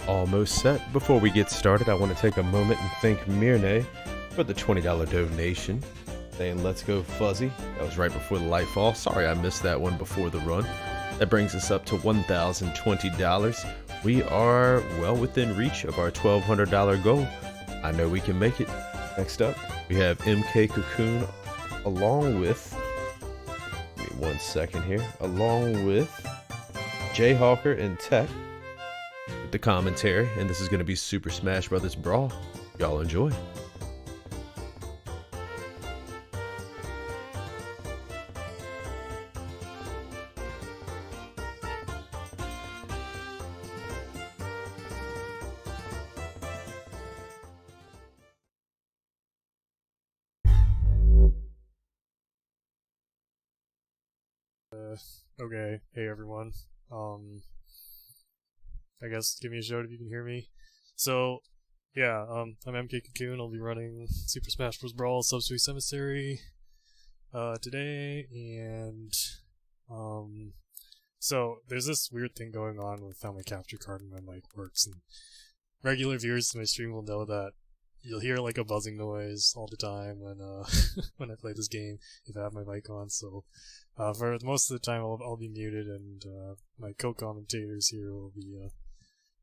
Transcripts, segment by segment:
almost set. Before we get started, I want to take a moment and thank Mirne for the $20 donation. Saying let's go Fuzzy. That was right before the light fall. Sorry I missed that one before the run. That brings us up to $1,020. We are well within reach of our $1,200 goal. I know we can make it. Next up, we have MKCocoon along with, give me 1 second here, along with Jayhawker and Tech with the commentary, and this is going to be Super Smash Bros. Brawl. Y'all enjoy. Okay, hey everyone. I guess give me a shout if you can hear me. So, yeah, I'm MKCocoon. I'll be running Super Smash Bros. Brawl Subspace Emissary today, and so there's this weird thing going on with how my capture card and my mic works, and regular viewers to my stream will know that you'll hear like a buzzing noise all the time when when I play this game if I have my mic on. So for most of the time I'll be muted, and my co-commentators here will be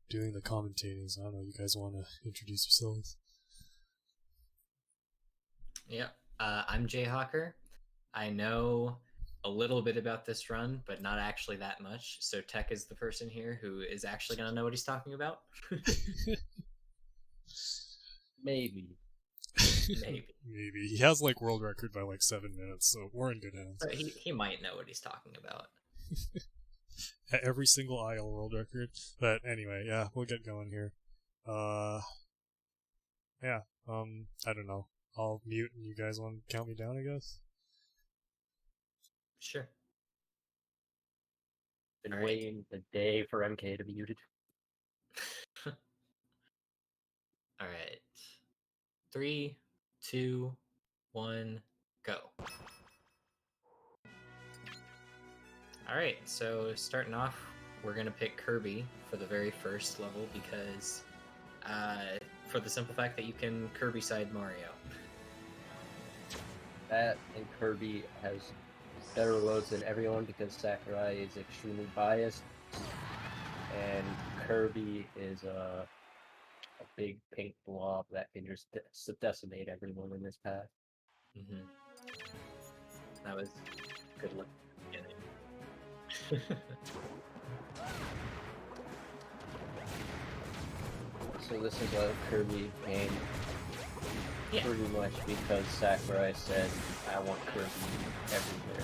doing the commentating. So I don't know, you guys want to introduce yourselves? Yeah, I'm Jayhawker. I know a little bit about this run, but not actually that much. So Tech is the person here who is actually going to know what he's talking about. Maybe. Maybe. He has like world record by like 7 minutes, so we're in good hands. But he might know what he's talking about. At every single IL world record. But anyway, yeah, we'll get going here. Yeah, I don't know. I'll mute and you guys want to count me down, I guess? Sure. Been waiting a day for MK to be muted. Alright. 3, 2, 1, go. Alright, so starting off, we're going to pick Kirby for the very first level because, for the simple fact that you can Kirby-side Mario. That and Kirby has better loads than everyone because Sakurai is extremely biased, and Kirby is a big pink blob that can just decimate everyone in this path. Mm-hmm. That was good luck. So this is a Kirby game, Yeah. pretty much because Sakurai said, I want Kirby everywhere.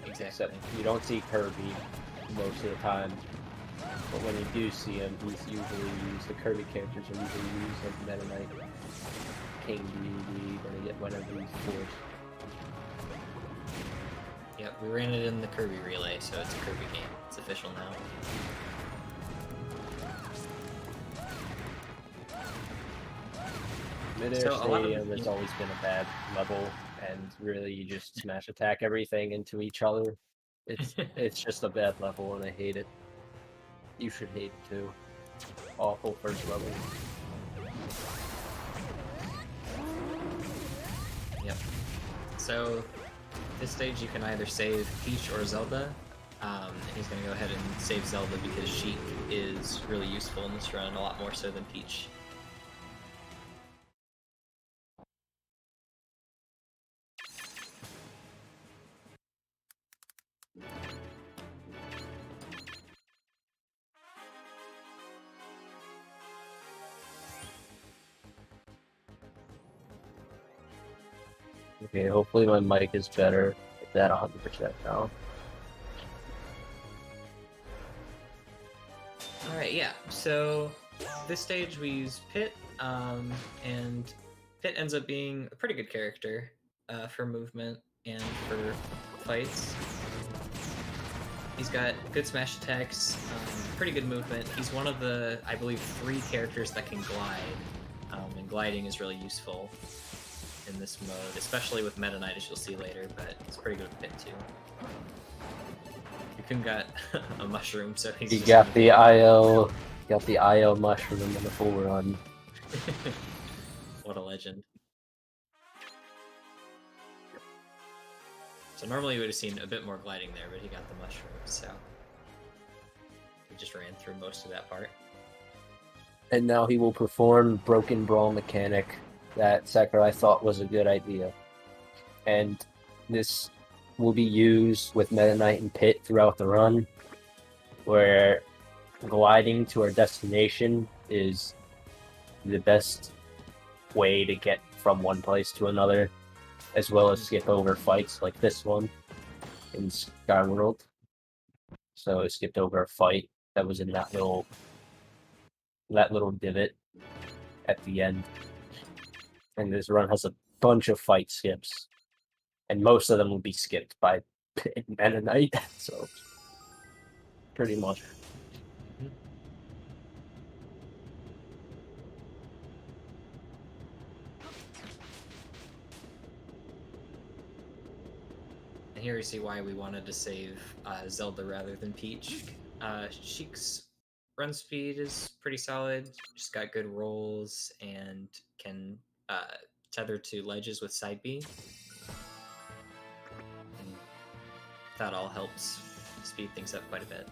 Exactly. Except you don't see Kirby most of the time, but when you do see him, he's usually used, the Kirby characters are usually used like Meta Knight, King Dedede, whenever he's forced. Yep, we ran it in the Kirby relay, so it's a Kirby game. It's official now. Mid-air So Stadium has always been a bad level, and really you just smash attack everything into each other. It's just a bad level, and I hate it. You should hate it too. Awful first level. Yep. So, this stage you can either save Peach or Zelda. He's going to go ahead and save Zelda because Sheik is really useful in this run, a lot more so than Peach. Okay, hopefully my mic is better. Get that 100% now. Alright, yeah, so this stage we use Pit, and Pit ends up being a pretty good character for movement and for fights. He's got good smash attacks, pretty good movement. He's one of the, I believe, 3 characters that can glide, and gliding is really useful in this mode, especially with Meta Knight, as you'll see later, but it's pretty good with Pit too. Cocoon got a mushroom, so he's He got the IL Got the IO mushroom in the full run. What a legend. So normally we would have seen a bit more gliding there, but he got the mushroom, so he just ran through most of that part. And now he will perform broken Brawl mechanic that Sakurai thought was a good idea. And this will be used with Meta Knight and Pit throughout the run, where gliding to our destination is the best way to get from one place to another, as well as skip over fights like this one in Skyworld. So I skipped over a fight that was in that little divot at the end. And this run has a bunch of fight skips, and most of them will be skipped by Pit and Meta Knight, so pretty much. And here you see why we wanted to save Zelda rather than Peach. Sheik's run speed is pretty solid, she's got good rolls, and can tether to ledges with side B. And that all helps speed things up quite a bit.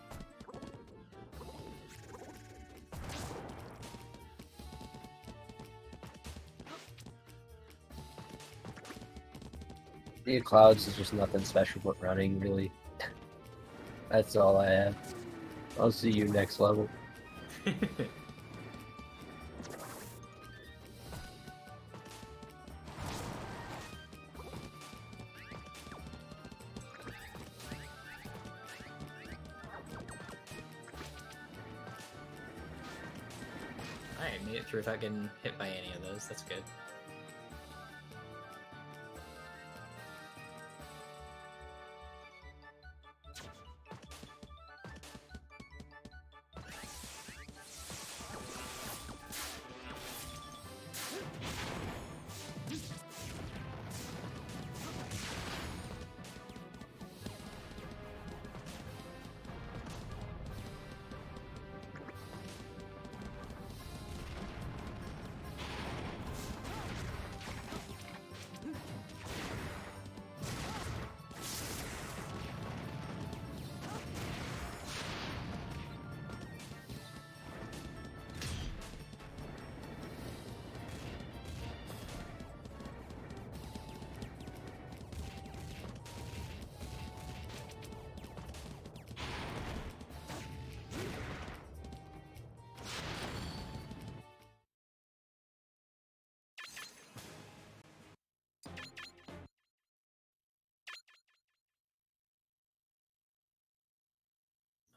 The Clouds is just nothing special but running, really. That's all I have. I'll see you next level. I made it through without getting hit by any of those, that's good.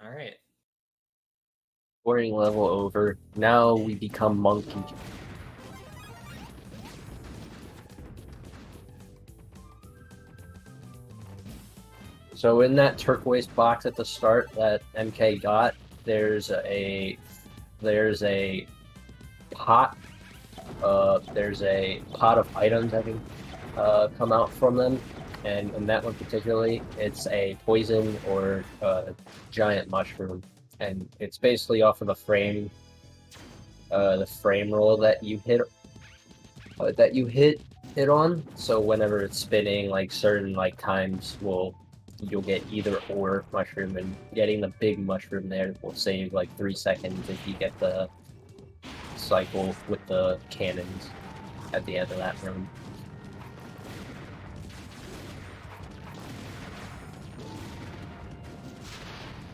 Alright. Boring level over. Now we become Monkey. So in that turquoise box at the start that MK got, there's a pot. There's a pot of items that can come out from them, and in that one particularly, it's a poison or a giant mushroom, and it's basically off of the frame roll that you hit it on. So whenever it's spinning, like certain times you'll get either or mushroom, and getting the big mushroom there will save like 3 seconds if you get the cycle with the cannons at the end of that room.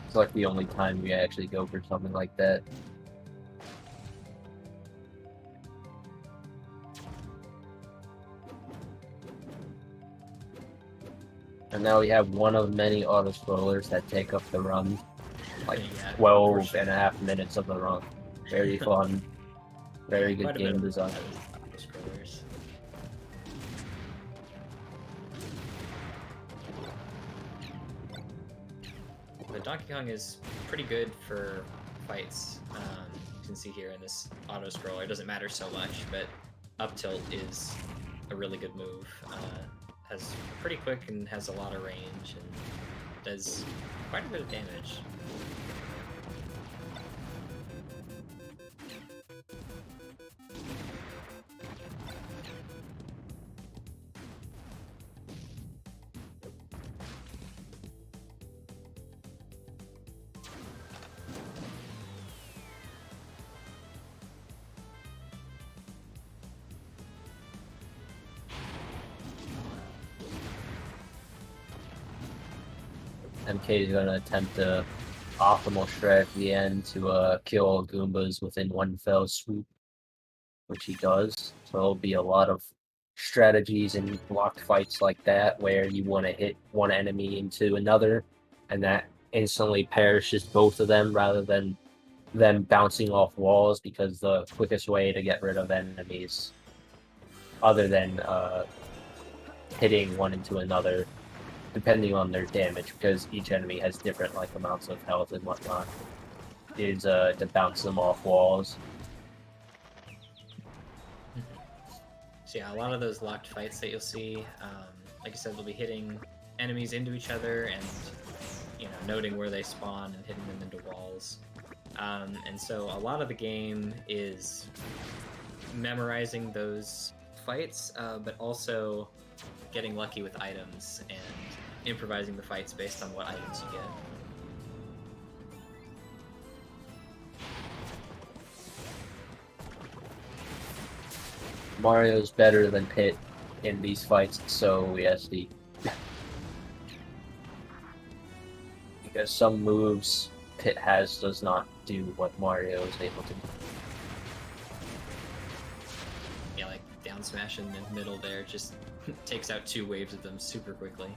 It's like the only time we actually go for something like that. And now we have one of many auto-scrollers that take up the run. Like Yeah, 12 sure. and a half minutes of the run. Very fun. Very good Quite a bit game of design. scrollers. But Donkey Kong is pretty good for fights. You can see here in this auto scroller, it doesn't matter so much, but up tilt is a really good move. Has pretty quick and has a lot of range and does quite a bit of damage. MK is going to attempt the optimal strategy at the end to kill all Goombas within one fell swoop, which he does. So there'll be a lot of strategies and locked fights like that where you want to hit one enemy into another, and that instantly perishes both of them rather than them bouncing off walls, because the quickest way to get rid of enemies, other than hitting one into another, depending on their damage, because each enemy has different like amounts of health and whatnot, is to bounce them off walls. So yeah, a lot of those locked fights that you'll see, like I said, they'll be hitting enemies into each other and, you know, noting where they spawn and hitting them into walls. And so a lot of the game is memorizing those fights, but also getting lucky with items and improvising the fights based on what items you get. Mario's better than Pit in these fights, so yes, because some moves Pit has does not do what Mario is able to do. Yeah, like down smash in the middle there just takes out 2 waves of them super quickly.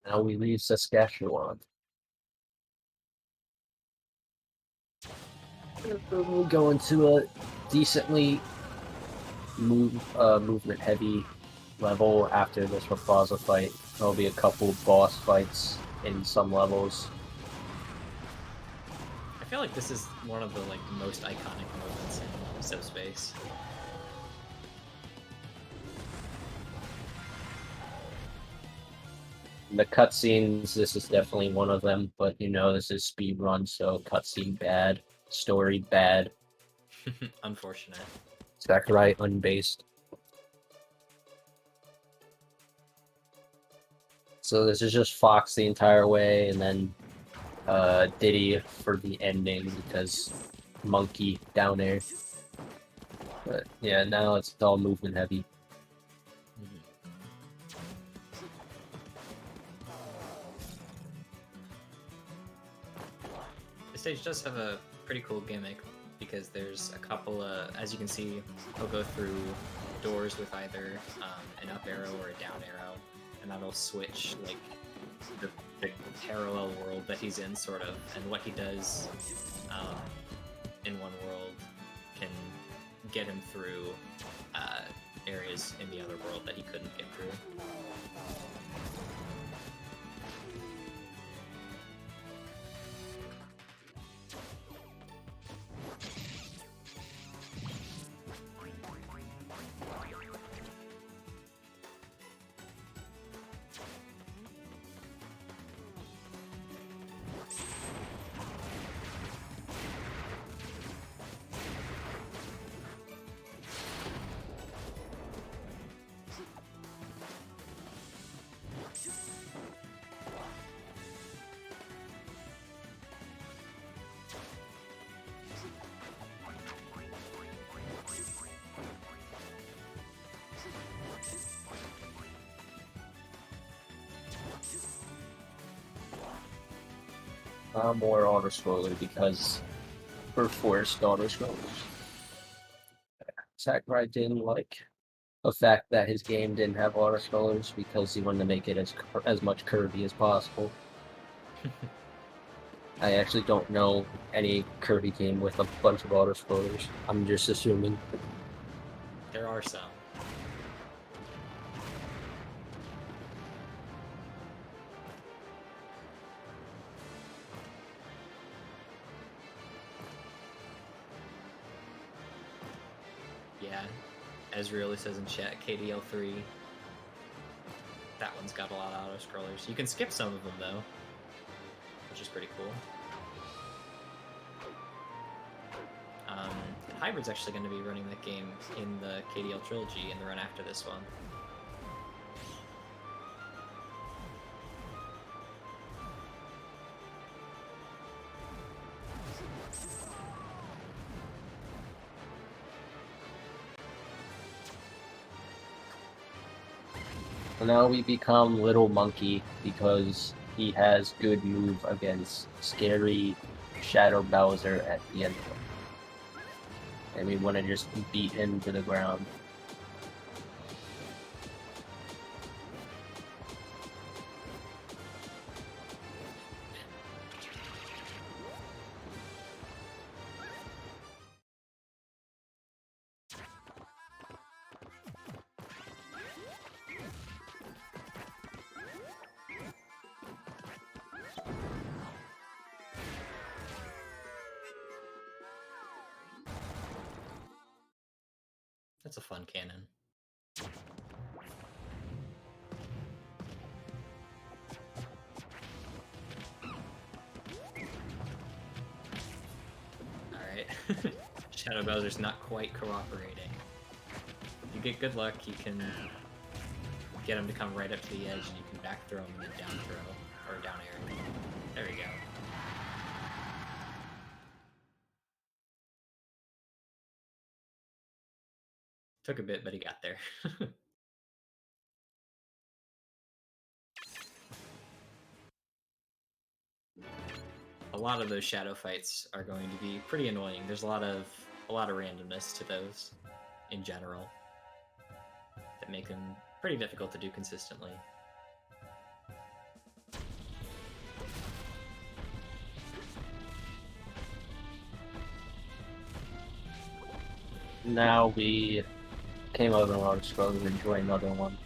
Now we leave Saskatchewan. We'll go into a decently movement heavy level after this Rafaza fight. There'll be a couple boss fights in some levels. I feel like this is one of the most iconic moments in Subspace. The cutscenes, this is definitely one of them, but you know, this is speedrun, so cutscene bad, story bad. Unfortunate. Sakurai unbased. So this is just Fox the entire way, and then Diddy for the ending because Monkey down there. But yeah, now it's all movement heavy. This stage does have a pretty cool gimmick because there's a couple of, as you can see, he'll go through doors with either an up arrow or a down arrow, and that'll switch the parallel world that he's in, sort of, and what he does in one world can get him through areas in the other world that he couldn't get through. More auto-scroller because we're forced auto-scrollers. Sakurai didn't like the fact that his game didn't have auto-scrollers because he wanted to make it as much curvy as possible. I actually don't know any Kirby game with a bunch of auto-scrollers. I'm just assuming. There are some. Yeah, as really says in chat, KDL3. That one's got a lot of auto-scrollers. You can skip some of them, though, which is pretty cool. Hybrid's actually going to be running that game in the KDL trilogy in the run after this one. Now we become Little Monkey because he has good move against scary Shadow Bowser at the end of it. And we want to just beat him to the ground. That's a fun cannon. Alright. Shadow Bowser's not quite cooperating. If you get good luck, you can get him to come right up to the edge and you can back throw him and then down throw, or down air. There we go. Took a bit, but he got there. A lot of those shadow fights are going to be pretty annoying. There's a lot of randomness to those in general that make them pretty difficult to do consistently. Now we came over a lot of scrolls and enjoy another one.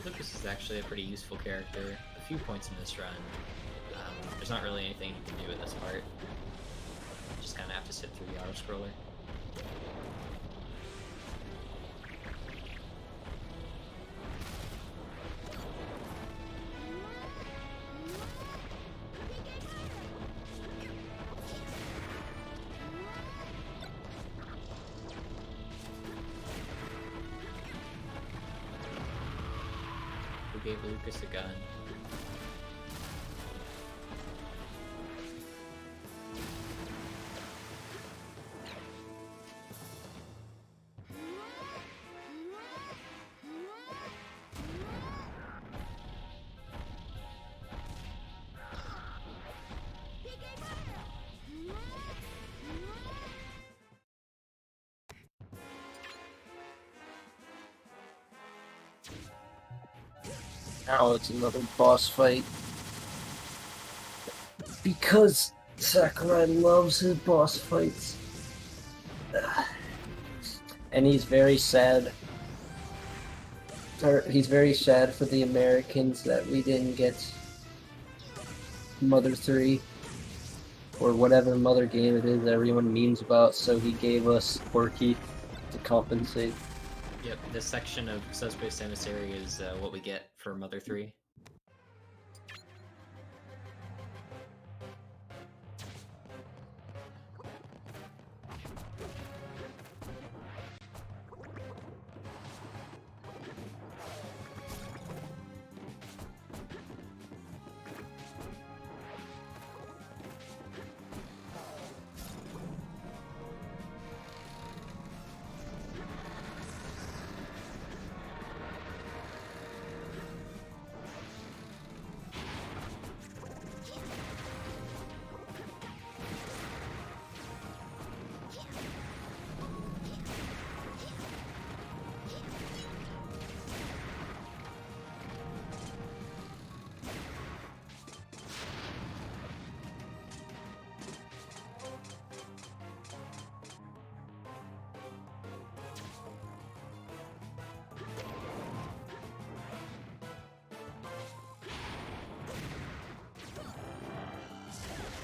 Lucas is actually a pretty useful character. A few points in this run. There's not really anything you can do in this part. Just kind of have to sit through the auto-scroller. Who gave Lucas a gun? Now it's another boss fight. Because Sakurai loves his boss fights. And he's very sad. He's very sad for the Americans that we didn't get Mother 3. Or whatever Mother game it is that everyone memes about, so he gave us Porky to compensate. Yep, this section of Subspace Emissary is what we get for Mother 3.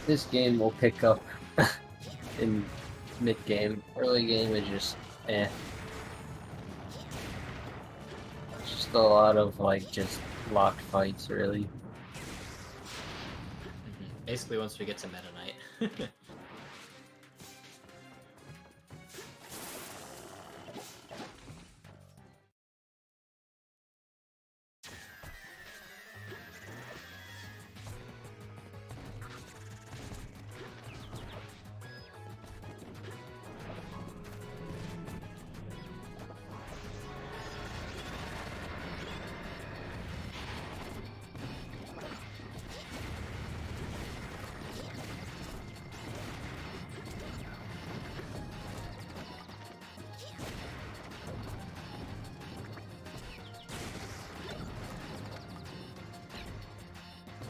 This game will pick up in mid game. Early game is just eh. Just a lot of like just locked fights, really. Basically, once we get to Meta Knight.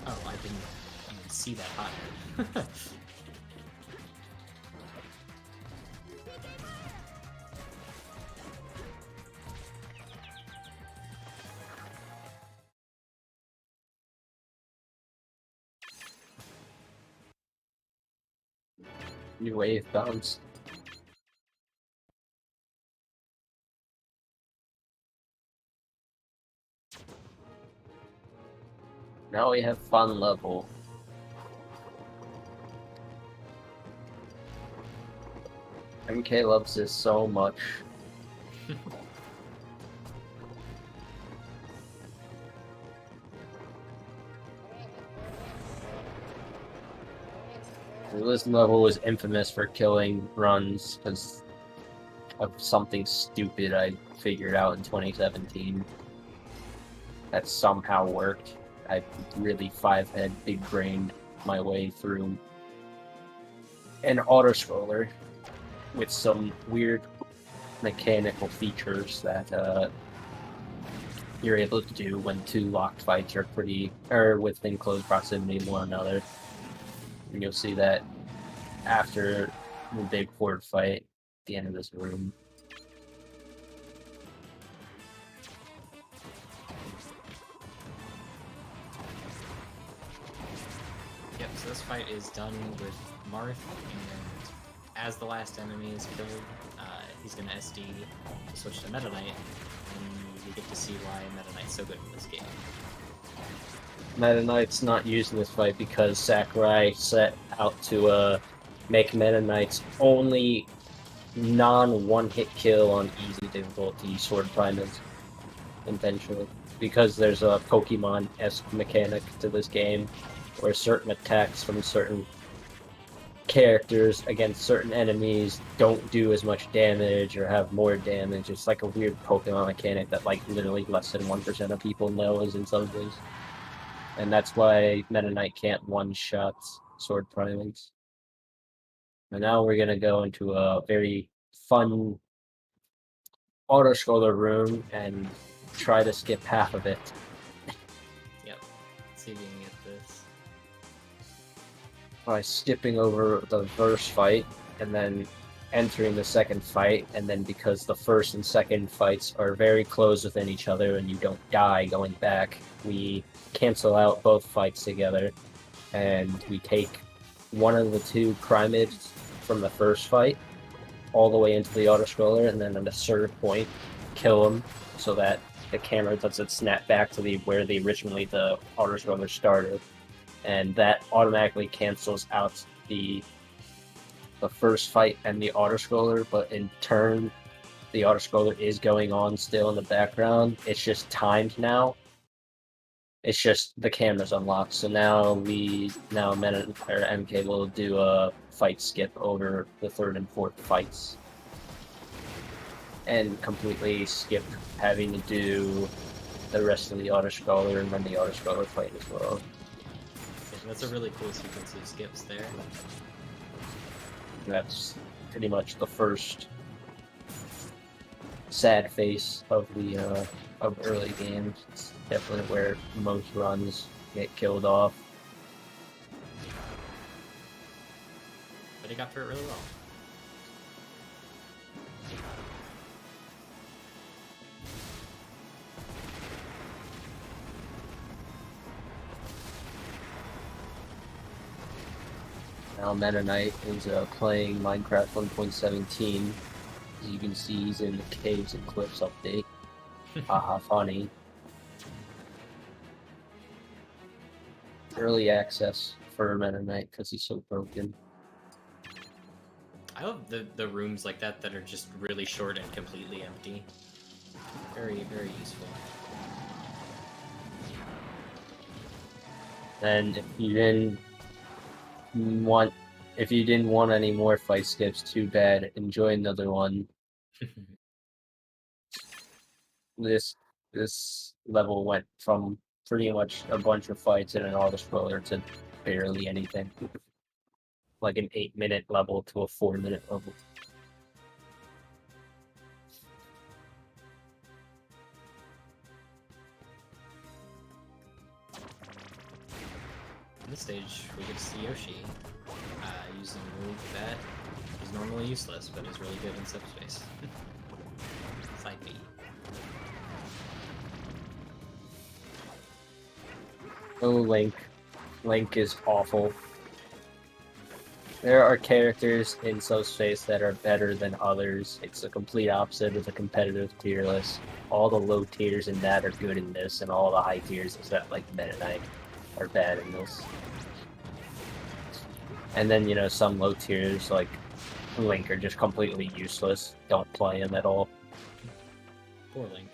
Oh, I didn't even see that hot. New wave bounce. Now we have fun level. MK loves this so much. This level was infamous for killing runs because of something stupid I figured out in 2017 that somehow worked. I really five-head, big-brained my way through an auto-scroller with some weird mechanical features that you're able to do when two locked fights are within close proximity to one another. And you'll see that after the big horde fight at the end of this room. Yep, so this fight is done with Marth, and as the last enemy is killed, he's going to SD to switch to Meta Knight, and you get to see why Meta Knight's so good in this game. Meta Knight's not used in this fight because Sakurai set out to make Meta Knight's only non-one-hit kill on easy difficulty sword primers intentionally. Because there's a Pokemon-esque mechanic to this game where certain attacks from certain characters against certain enemies don't do as much damage or have more damage. It's like a weird Pokemon mechanic that like literally less than 1% of people knows in some ways. And that's why Meta Knight can't one-shot sword primings. And now we're gonna go into a very fun auto-scroller room and try to skip half of it. Yep, let's see if we can get this. By skipping over the first fight and then entering the second fight, and then because the first and second fights are very close within each other and you don't die going back, we cancel out both fights together and we take one of the two Primids from the first fight all the way into the auto-scroller, and then at a certain point kill them so that the camera doesn't snap back to where the auto-scroller started. And that automatically cancels out the first fight and the auto-scroller, but in turn, the auto-scroller is going on still in the background. It's just timed now. It's just the camera's unlocked, so now MK will do a fight skip over the third and fourth fights. And completely skip having to do the rest of the auto-scroller and then the auto-scroller fight as well. That's a really cool sequence of skips there. That's pretty much the first sad face of the of early games. It's definitely where most runs get killed off. But he got through it really well. Now Meta Knight is playing Minecraft 1.17. As you can see, he's in the caves and cliffs update. Haha, funny. Early access for Meta Knight because he's so broken. I love the rooms like that are just really short and completely empty. Very, very useful. And if you didn't want any more fight skips, too bad. Enjoy another one. This level went from pretty much a bunch of fights in an auto-scroller to barely anything. Like an 8-minute level to a 4-minute level. In this stage, we get to see Yoshi using a move that is normally useless, but is really good in subspace. Side B. Oh, Link. Link is awful. There are characters in Subspace that are better than others. It's the complete opposite of the competitive tier list. All the low tiers in that are good in this, and all the high tiers, except like Meta Knight, are bad in this. And then, you know, some low tiers like Link are just completely useless. Don't play him at all. Poor Link.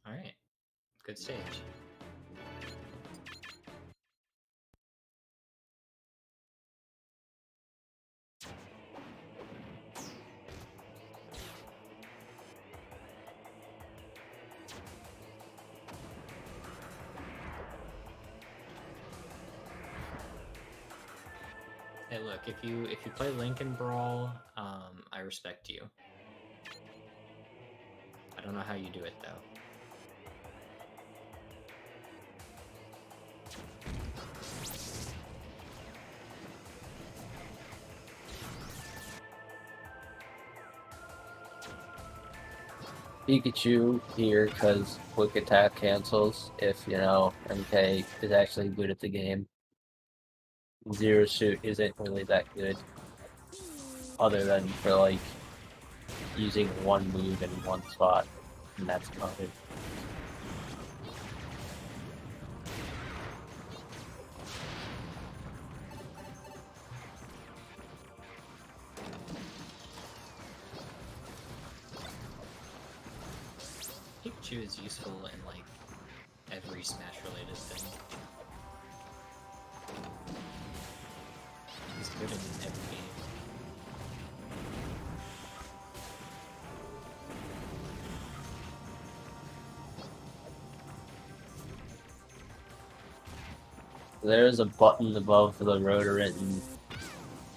Alright. Good stage. Hey, look, if you play Link in Brawl, I respect you. I don't know how you do it though. Pikachu here because Quick Attack cancels if, you know, MK is actually good at the game. Zero Suit isn't really that good. Other than for, like, using one move in one spot, and that's about it. Pikachu is useful in, like, every Smash-related thing. He's good in every game. There's a button above the rotor-written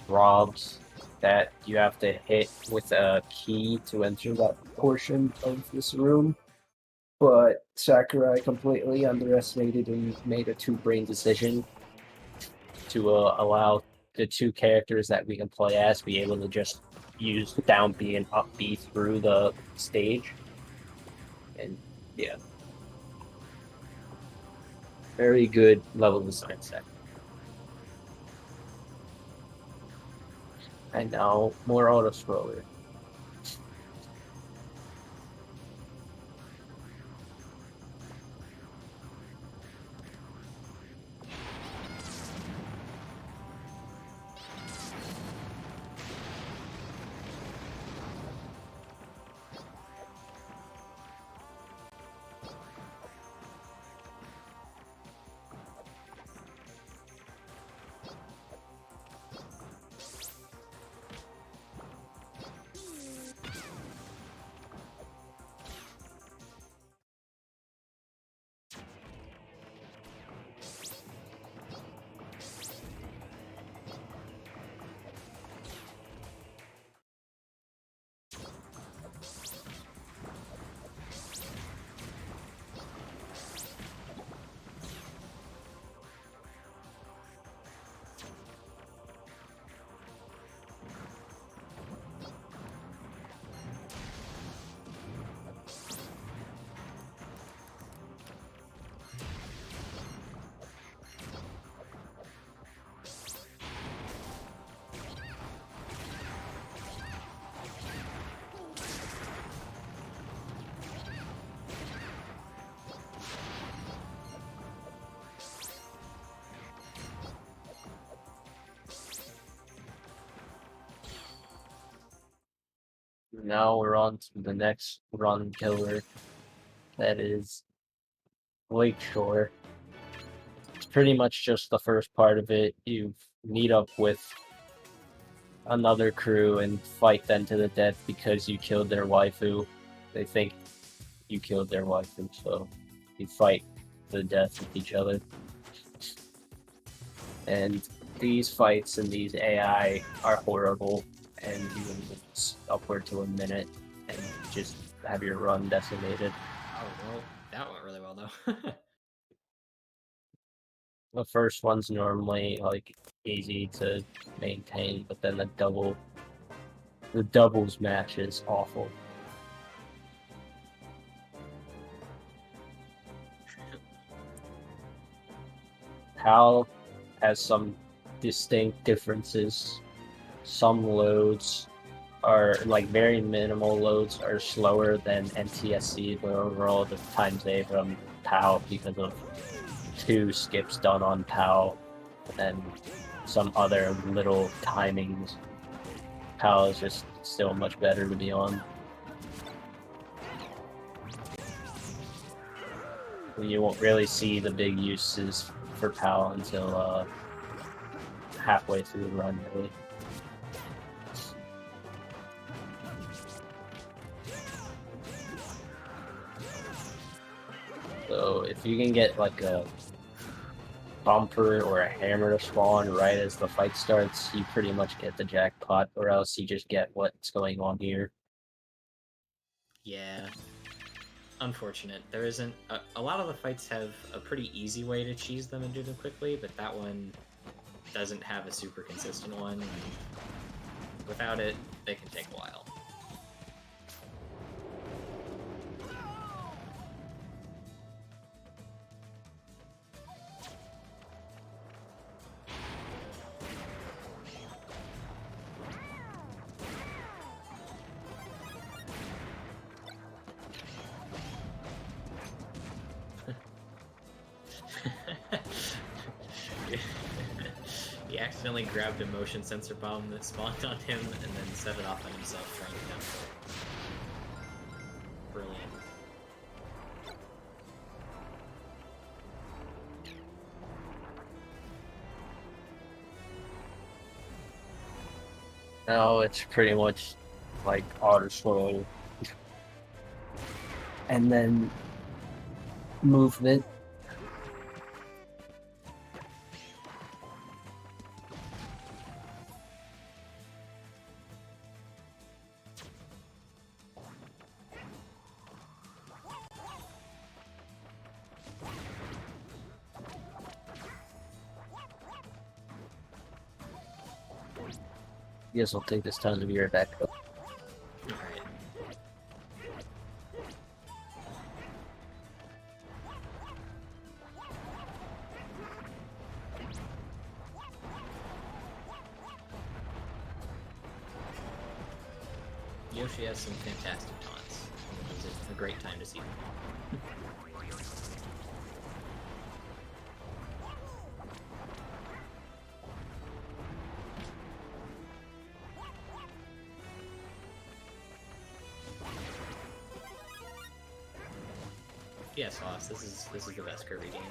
ROBs that you have to hit with a key to enter that portion of this room. but Sakurai completely underestimated and made a two-brain decision to allow the two characters that we can play as be able to just use down B and up B through the stage. And yeah. Very good level design set. And now more auto scroller. Now we're on to the next run killer. That is Lakeshore. It's pretty much just the first part of it. You meet up with another crew and fight them to the death because you killed their waifu. They think you killed their waifu, so you fight to the death with each other. And these fights and these AI are horrible, and you lose upward to a minute and just have your run decimated. Oh, well, that went really well, though. The first one's normally like easy to maintain, but then the doubles match is awful. PAL has some distinct differences. Some loads are like very minimal loads are slower than NTSC, but overall the time save from PAL because of 2 skips done on PAL and some other little timings. PAL is just still much better to be on. You won't really see the big uses for PAL until halfway through the run, really. So if you can get like a bumper or a hammer to spawn right as the fight starts, you pretty much get the jackpot, or else you just get what's going on here. Yeah. Unfortunate. There isn't... A lot of the fights have a pretty easy way to cheese them and do them quickly, but that one doesn't have a super consistent one. And without it, they can take a while. He accidentally grabbed a motion sensor bomb that spawned on him and then set it off on himself, trying to cancel it. Brilliant. Now it's pretty much like auto scroll. And then movement. Guess I'll take this time to be right back. Alright. Yoshi has some fantastic taunts. It was a great time to see them. Yeah, Sauce, this is the best Kirby game.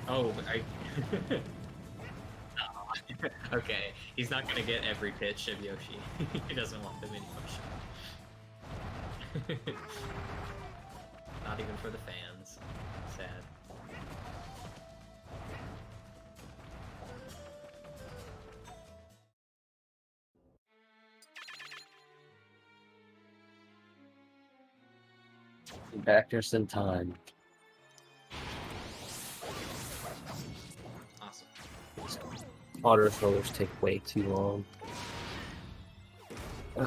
Oh, okay, he's not gonna get every pitch of Yoshi. He doesn't want the mini motion. Not even for the fans. Sad. Back just in time. Awesome. Auto rollers take way too long. A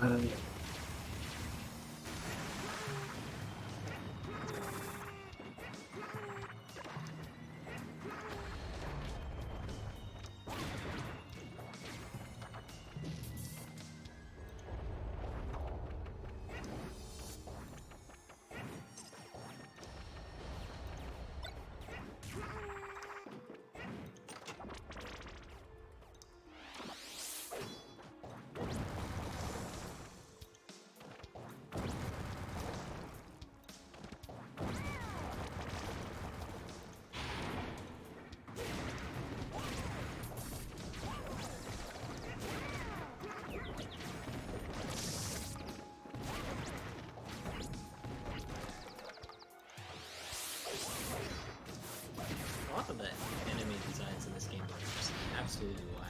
lot of the enemy designs in this game are just absolutely wild.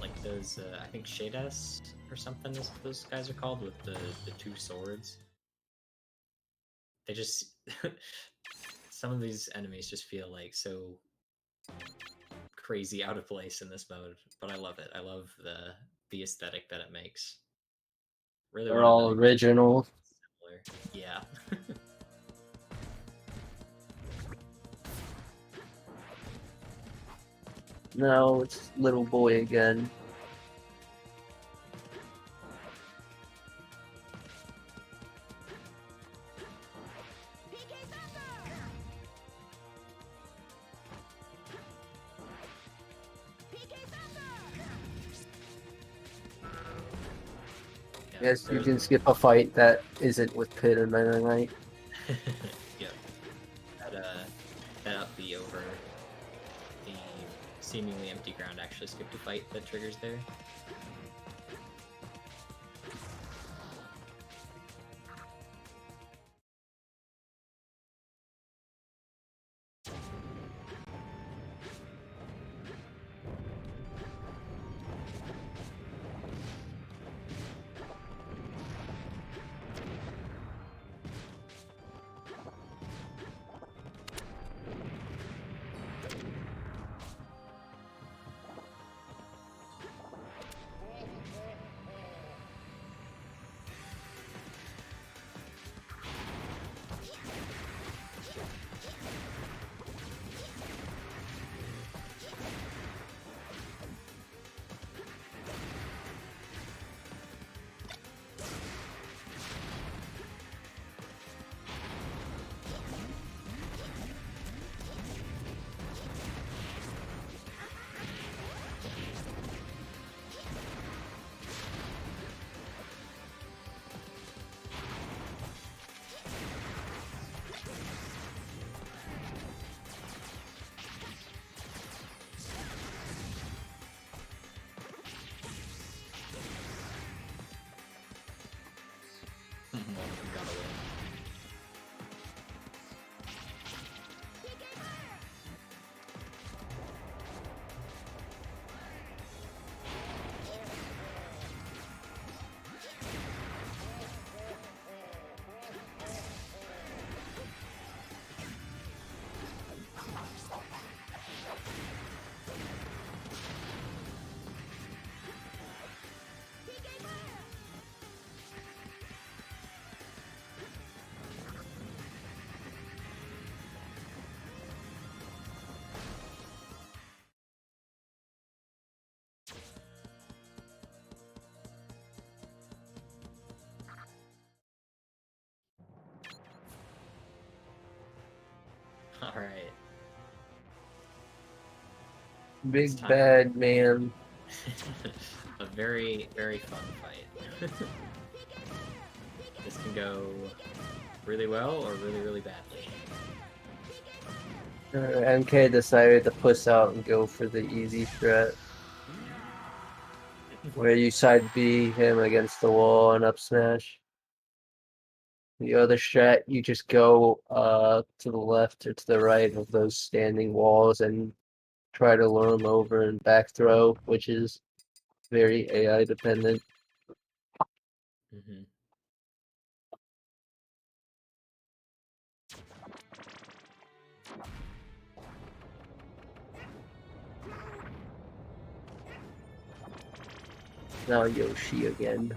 Like those, I think Shadas or something is what those guys are called, with the two swords. They just... some of these enemies just feel like so crazy out of place in this mode, but I love it. I love the aesthetic that it makes. Really, They're one of all the- original. Similar. Yeah. No, it's little boy again. Yes, you can skip a fight that isn't with Pit and Meta Knight. Yep. That up B over the seemingly empty ground actually skipped a fight that triggers there. Big time. bad man. A very, very fun fight. This can go really well or really, really badly. MK decided to puss out and go for the easy strat. Where you side B him against the wall and up smash. The other strat, you just go to the left or to the right of those standing walls and try to lure them over and back throw, which is very AI dependent. Mm-hmm. Now Yoshi again.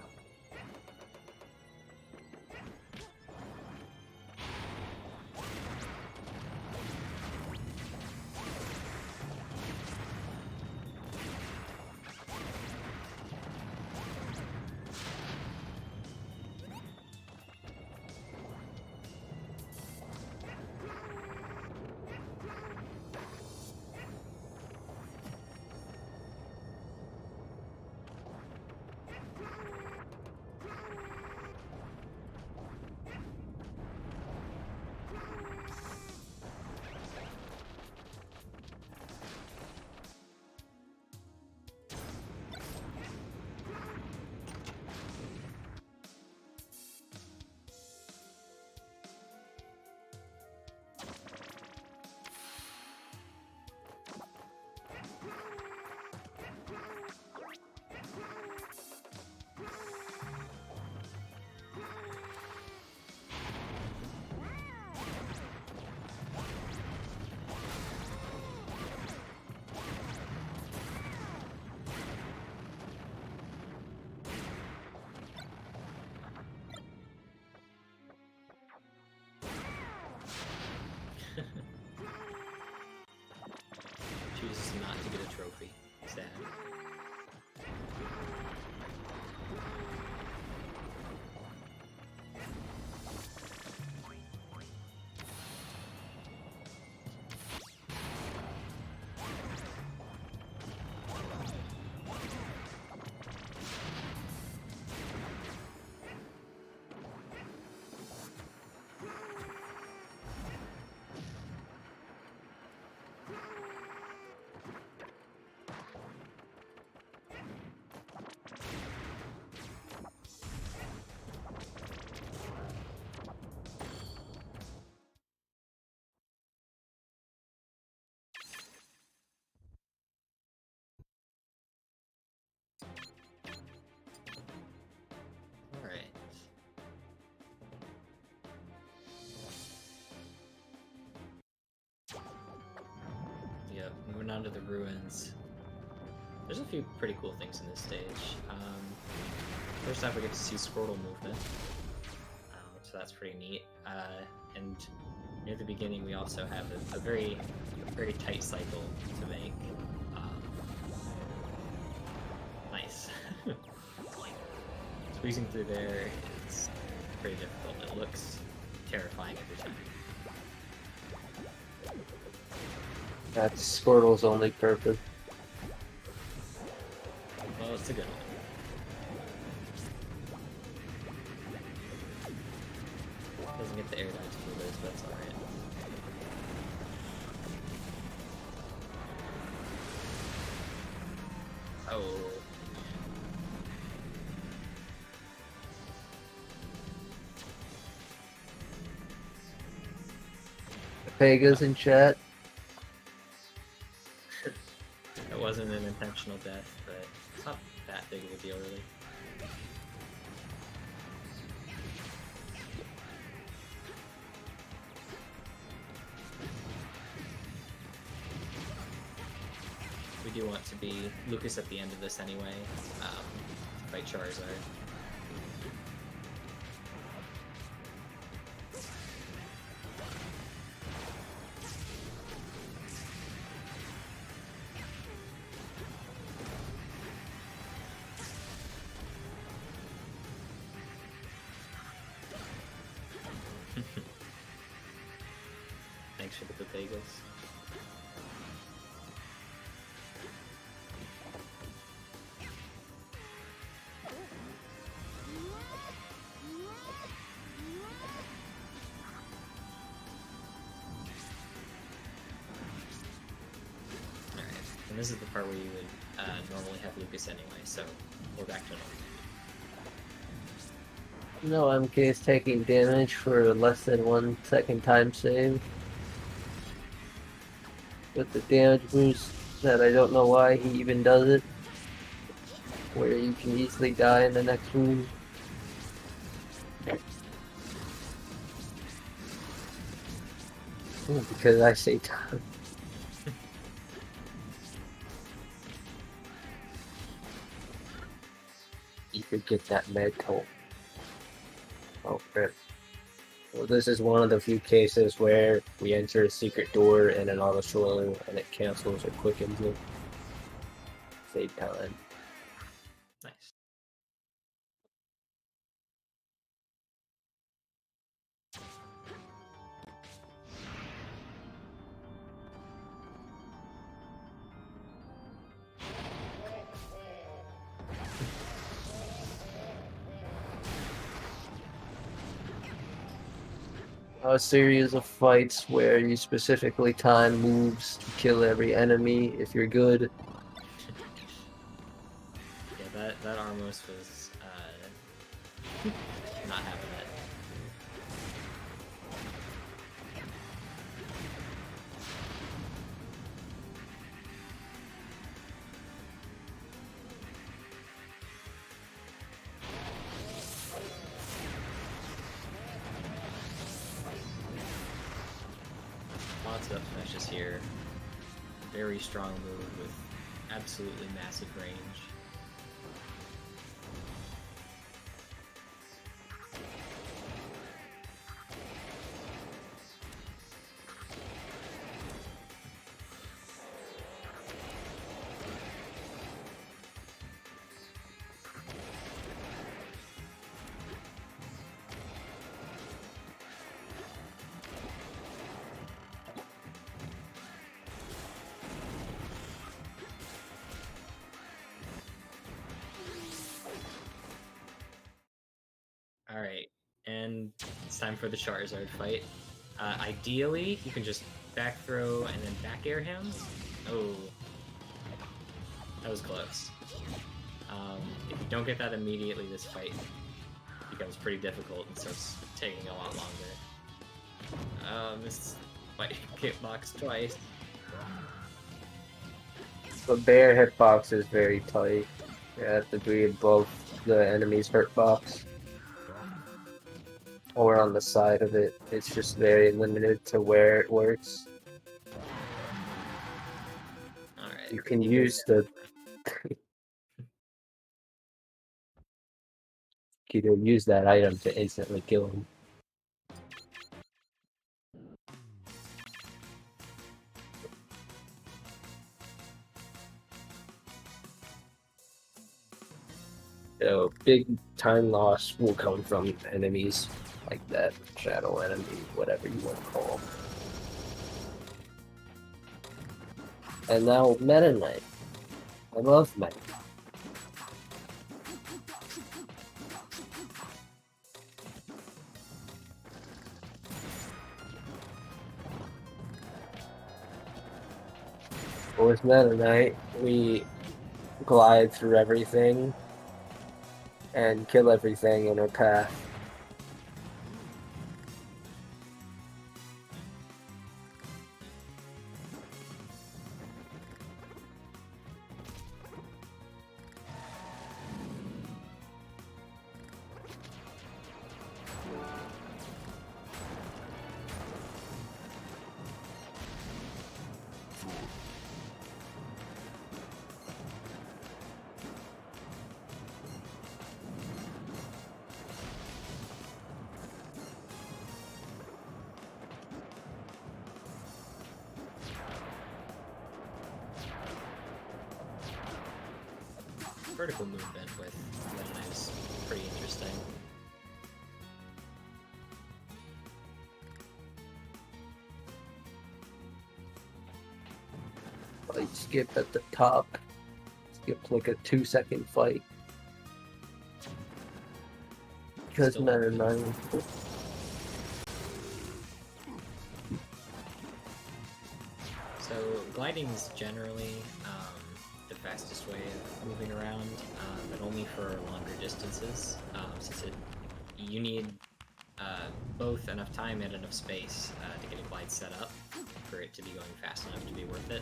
Chooses not to get a trophy. Sad. Alright. Yep, moving on to the ruins. There's a few pretty cool things in this stage. First off, we get to see Squirtle movement, so that's pretty neat. And near the beginning, we also have a very, very tight cycle to make. Nice. Squeezing through there is pretty difficult. It looks terrifying every time. That's Squirtle's only purpose. Well, it's a good one. Doesn't get the air dodge movers, but that's alright. Oh. Pega's in chat. It wasn't an intentional death, but it's not that big of a deal, really. We do want to be Lucas at the end of this anyway, to fight Charizard. Thanks for the Vegas. this is the part where you would normally have Lucas anyway, so we're back to normal. No, MK is taking damage for less than 1 second time save. With the damage boost that I don't know why he even does it. Where you can easily die in the next move. Because I say time. You could get that med toll. Oh, crap. Well, this is one of the few cases where we enter a secret door and an auto swallow and it cancels or quickens it. Save time. Nice. A series of fights where you specifically time moves to kill every enemy if you're good. Yeah, that Armos was not having it. Lots of finishes here. Very strong move with absolutely massive range. Alright, and it's time for the Charizard fight. Ideally, you can just back throw and then back air him. Oh, that was close. If you don't get that immediately, this fight becomes pretty difficult and starts taking a lot longer. Missed my hitbox twice. The bear hitbox is very tight. You have to be above the enemy's hurtbox. Or on the side of it. It's just very limited to where it works. Alright. You can use the... you can use that item to instantly kill him. So, big time loss will come from enemies like that, shadow enemy, whatever you want to call them. And now Meta Knight. I love Meta. With Meta Knight, we glide through everything and kill everything in our path. Vertical movement with Meta Knight is pretty interesting. Fight skip at the top. Skip like a 2-second fight. Because Still Meta good. Knight. So gliding is generally fastest way of moving around, but only for longer distances, since you need both enough time and enough space to get a glide set up for it to be going fast enough to be worth it.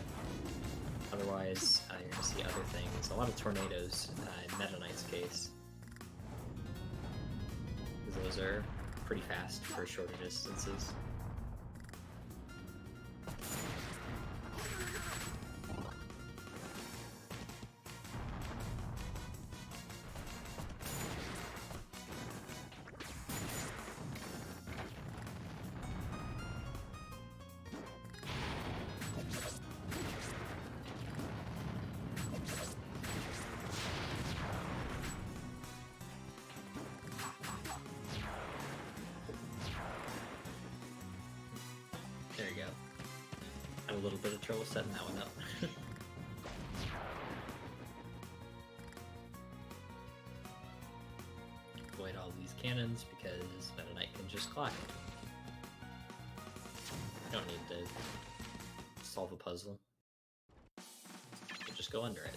Otherwise, you're going to see other things. A lot of tornadoes in Meta Knight's case, because those are pretty fast for shorter distances. There you go. Had a little bit of trouble setting that one up. Avoid all these cannons because Meta Knight can just clock it. You don't need to solve a puzzle. You just go under it.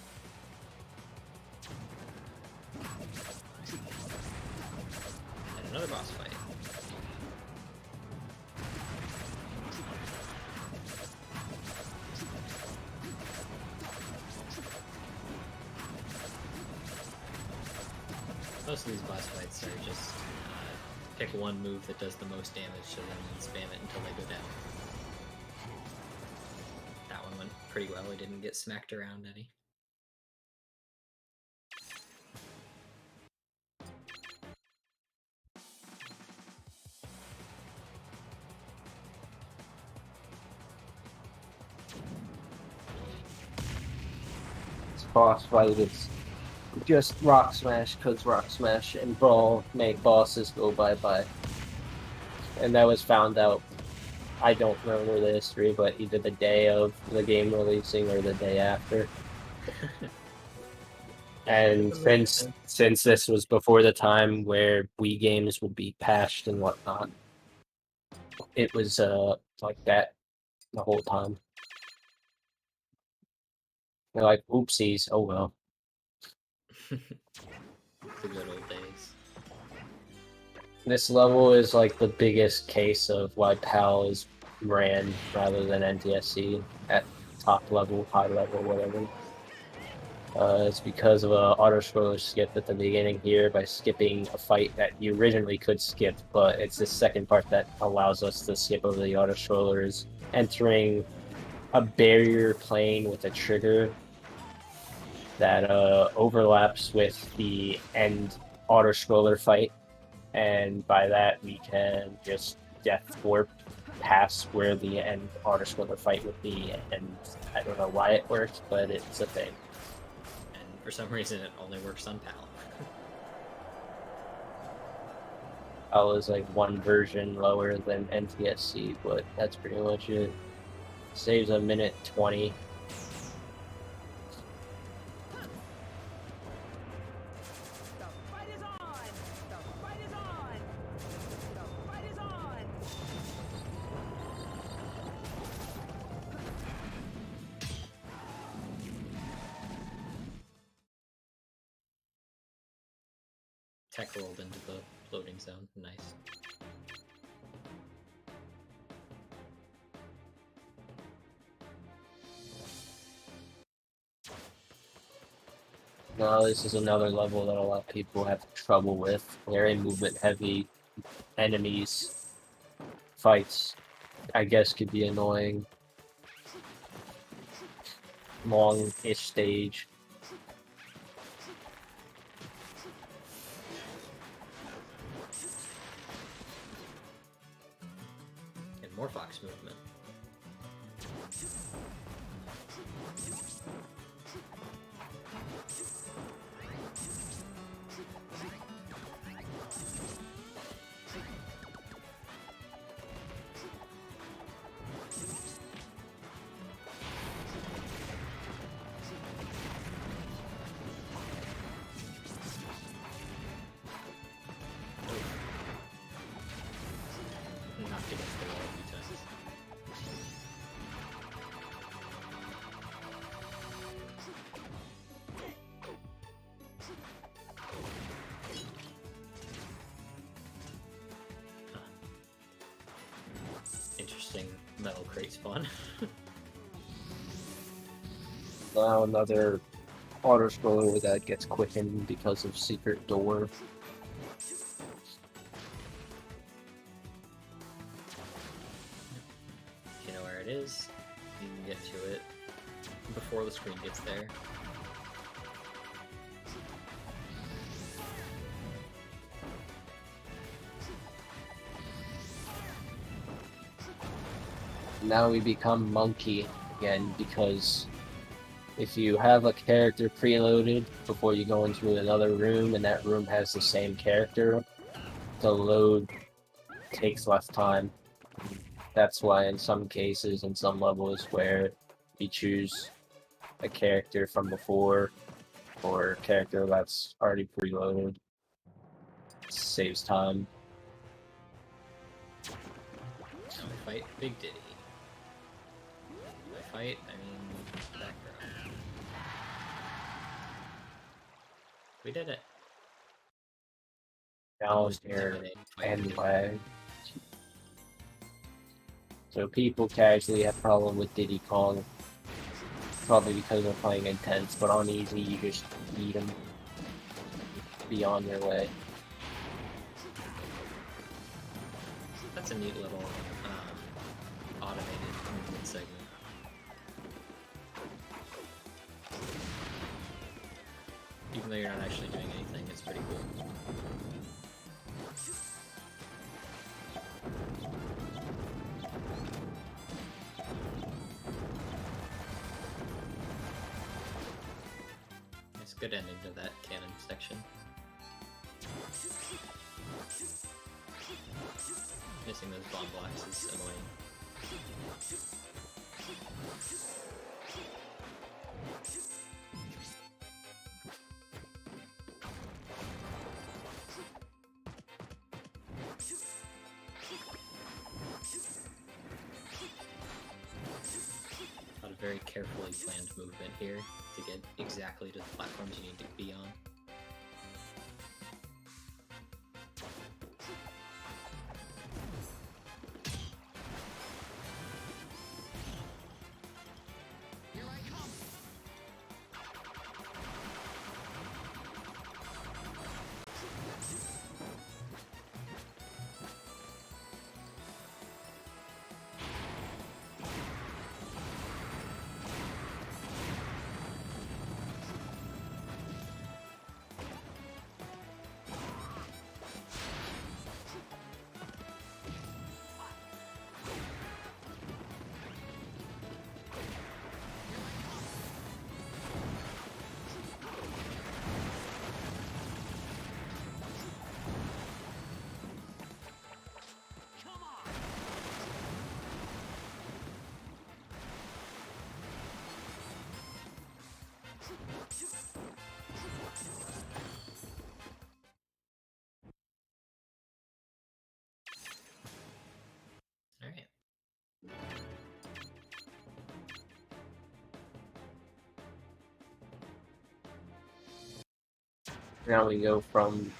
And another boss fight. Most of these boss fights are just pick one move that does the most damage to them and spam it until they go down. That one went pretty well, we didn't get smacked around any. This boss fight is just Rock Smash, because Rock Smash and Brawl make bosses go bye-bye. And that was found out, I don't remember the history, but either the day of the game releasing or the day after. And since this was before the time where Wii games would be patched and whatnot, it was like that the whole time. They're like, oopsies, oh well. The good old days. This level is like the biggest case of why PAL is ran rather than NTSC at top level, high level, whatever. It's because of a auto-scroller skip at the beginning here by skipping a fight that you originally could skip, but it's the second part that allows us to skip over the auto-scrollers, entering a barrier plane with a trigger that overlaps with the end auto-scroller fight, and by that we can just death warp past where the end auto-scroller fight would be, and I don't know why it works, but it's a thing. And for some reason it only works on PAL. PAL is like one version lower than NTSC, but that's pretty much it. Saves a minute 20. Tech rolled into the loading zone. Nice. Now this is another level that a lot of people have trouble with. Very movement heavy enemies. Fights, I guess, could be annoying. Long-ish stage. And more fox movement. Knocked against the wall a few times. metal crate spawn. Now another auto scroller that gets quickened because of secret door. If you know where it is, you can get to it before the screen gets there. Now we become monkey again because if you have a character preloaded before you go into another room and that room has the same character, the load takes less time. That's why in some cases, in some levels where you choose a character from before or a character that's already preloaded, it saves time. Now we fight Big Diddy. By fight, I mean background. We did it. Down here and lag. So people casually have problem with Diddy Kong. Probably because they're playing intense, but on easy you just beat them. Be on your way. That's a neat little automated movement segment. Even though you're not actually doing anything, it's pretty cool. Nice, good ending to that cannon section. Missing those bomb blocks is annoying. A lot of very carefully planned movement here to get exactly to the platforms you need to be on. Alright. Now we go from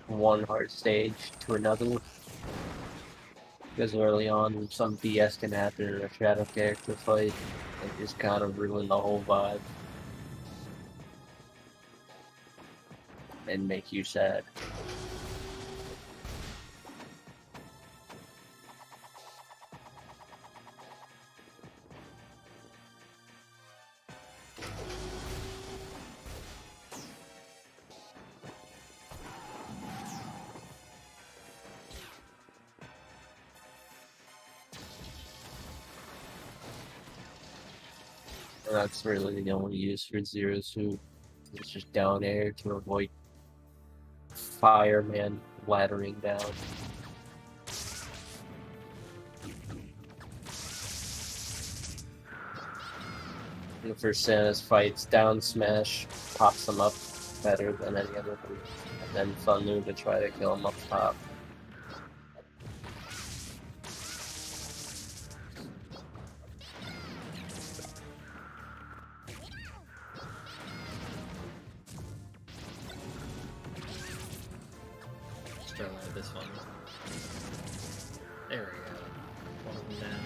one hard stage to another. Because early on, some BS can happen in a shadow character fight and just kind of ruin the whole vibe. And make you sad. And that's really the only use for Zero Suit. It's just down air to avoid fireman laddering down. And for Santa's fights, down smash pops them up better than any other move. And then Thunlu to try to kill him up top. Let's try one of this one. There we go. One of them down.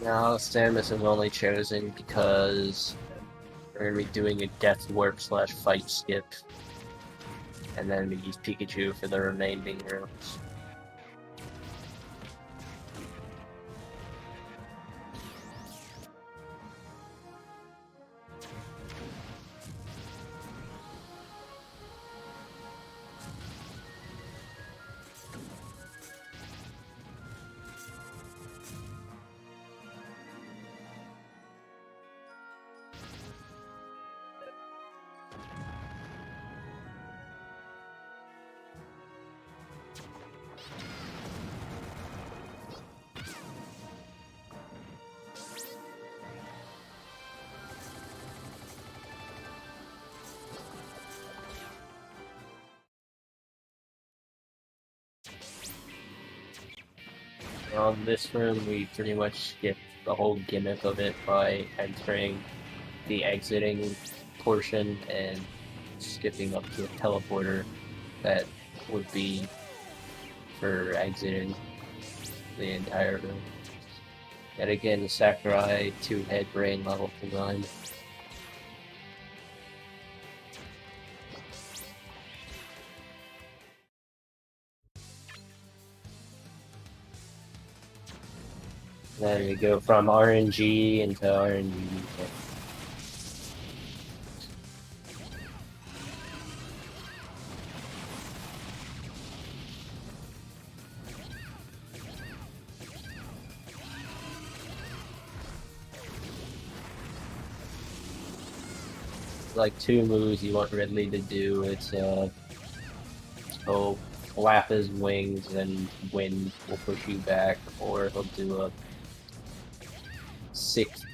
Now, Samus is only chosen because we're going to be doing a death warp / fight skip. And then we use Pikachu for the remaining rooms. On this room, we pretty much skip the whole gimmick of it by entering the exiting portion and skipping up to a teleporter that would be for exiting the entire room. Yet again, the Sakurai 2-head brain level design. Then we go from RNG into RNG. Like 2 moves you want Ridley to do. It's he'll flap his wings and wind will push you back, or he'll do a 6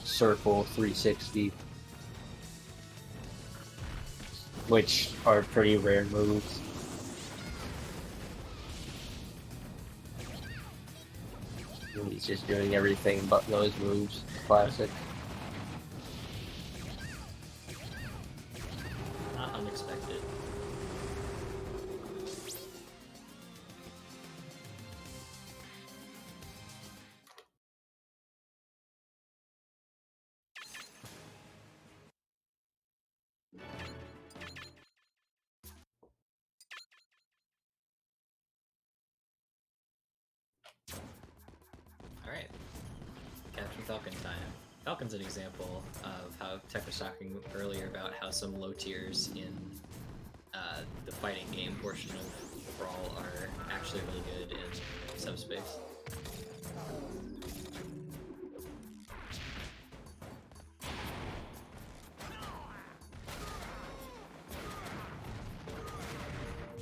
circle 360, which are pretty rare moves. And he's just doing everything but those moves. Classic. Not unexpected. Alright. Captain Falcon time. Falcon's an example of how Tech was talking earlier about how some low tiers in the fighting game portion of Brawl are actually really good in subspace.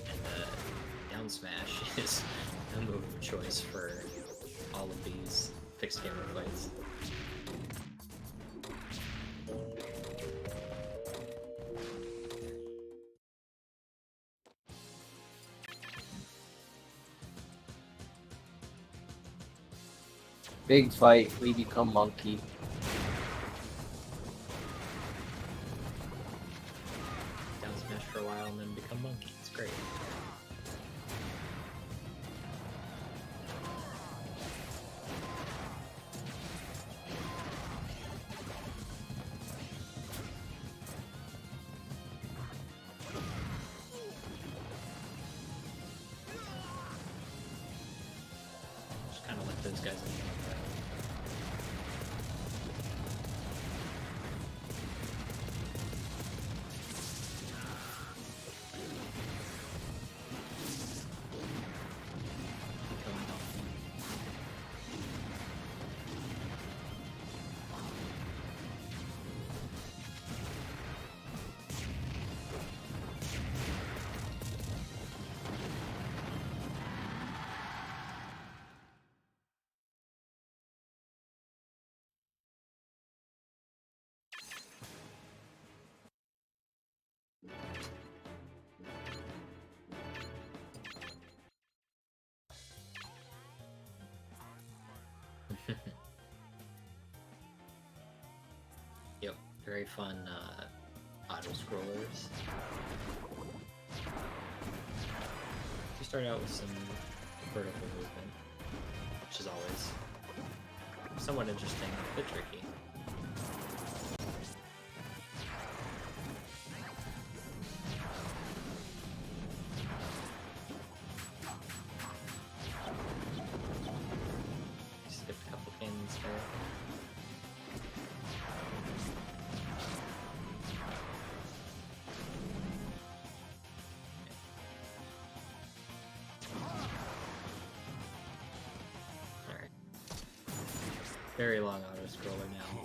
And down smash is a move of choice for all of these fixed camera fights. Big fight, we become monkey. Down smash for a while and then become monkey. It's great. Just kind of let those guys in. Yep, very fun auto scrollers. You start out with some vertical movement, which is always somewhat interesting, a bit tricky. Skipped a couple pins there. Alright. Very long auto-scroller now.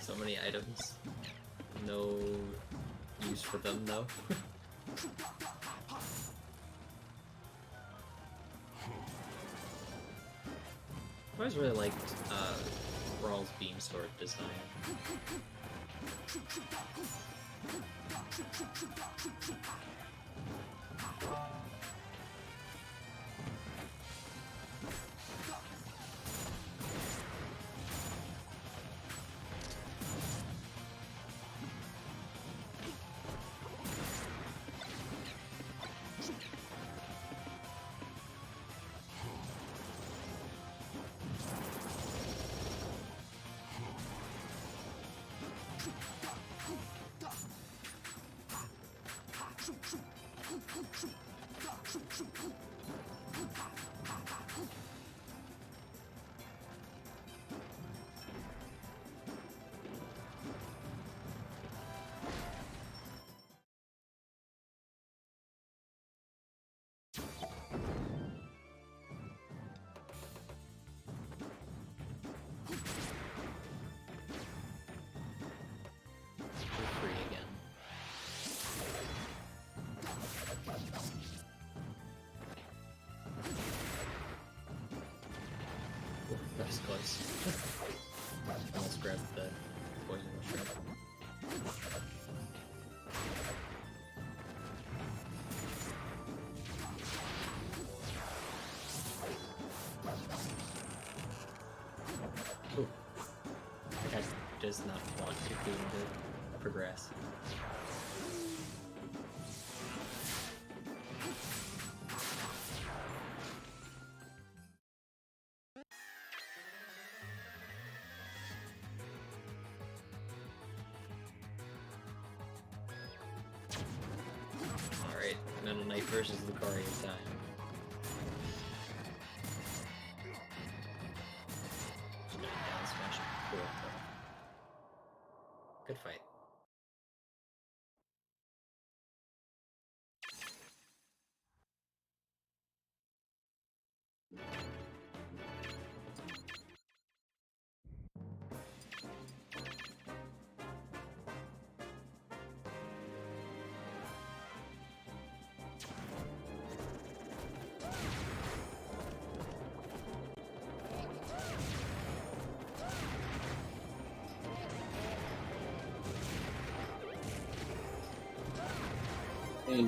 So many items. No use for them though. I always really liked Brawl's beam sword design. Free again. Ooh, that was close. Almost grabbed the poison shred. Ooh. That guy does not want Cocoon to progress. Alright, Metal Knight versus Lucario time. Just gonna down smash it. Cool. Good fight.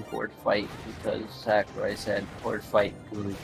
Board fight because Sakurai said board fight good.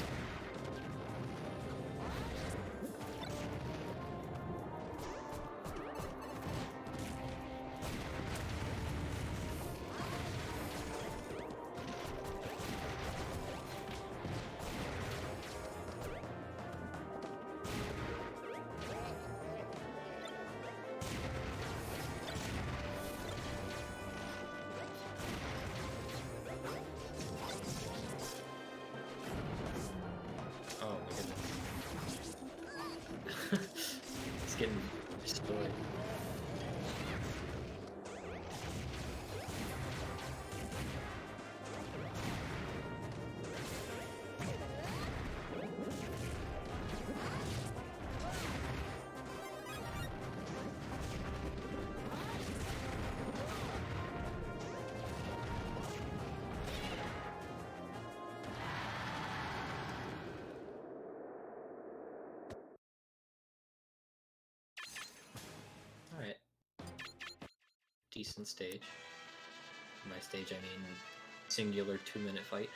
decent stage. By stage, I mean singular 2-minute fight.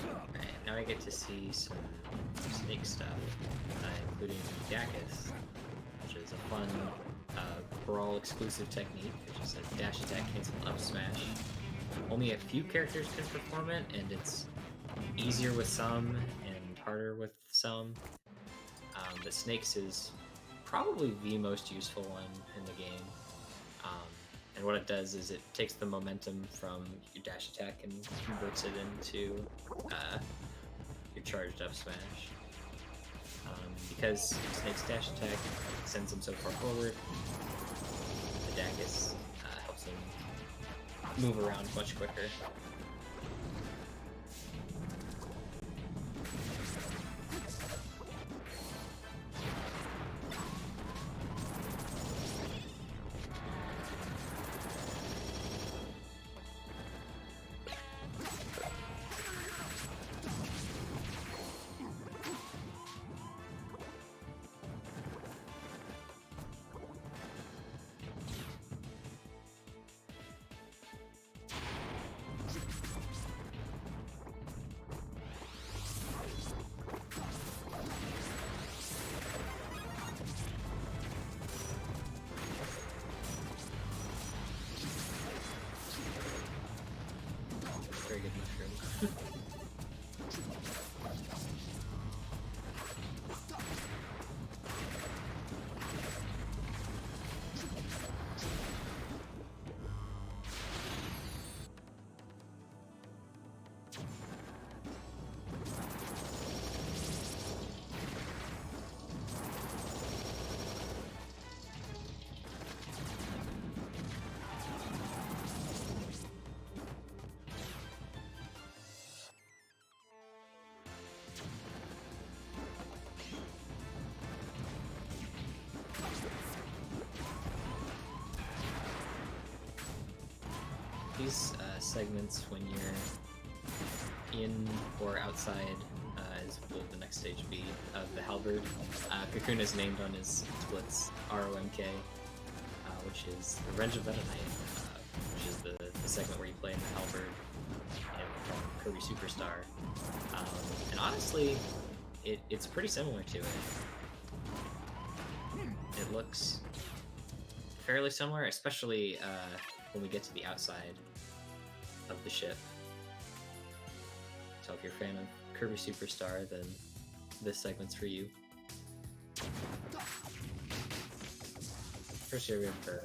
Alright, now I get to see some snake stuff, including Yakis, which is a fun Brawl exclusive technique, which is a dash attack cancel up smash. Only a few characters can perform it, and it's easier with some and harder with some. But Snakes is probably the most useful one in the game. And what it does is it takes the momentum from your dash attack and converts it into your charged up smash. Because Snake's dash attack sends him so far forward, the Dacus helps him move around much quicker. Very good mushroom. These segments, when you're in or outside, is will the next stage be of the halberd. Cocoon is named on his splits ROMK, which is the Revenge of Meta Knight, which is the segment where you play in the halberd and Kirby Superstar. And honestly, it's pretty similar to it. It looks fairly similar, especially when we get to the outside of the ship. So if you're a fan of Kirby Superstar, then this segment's for you. First here we have the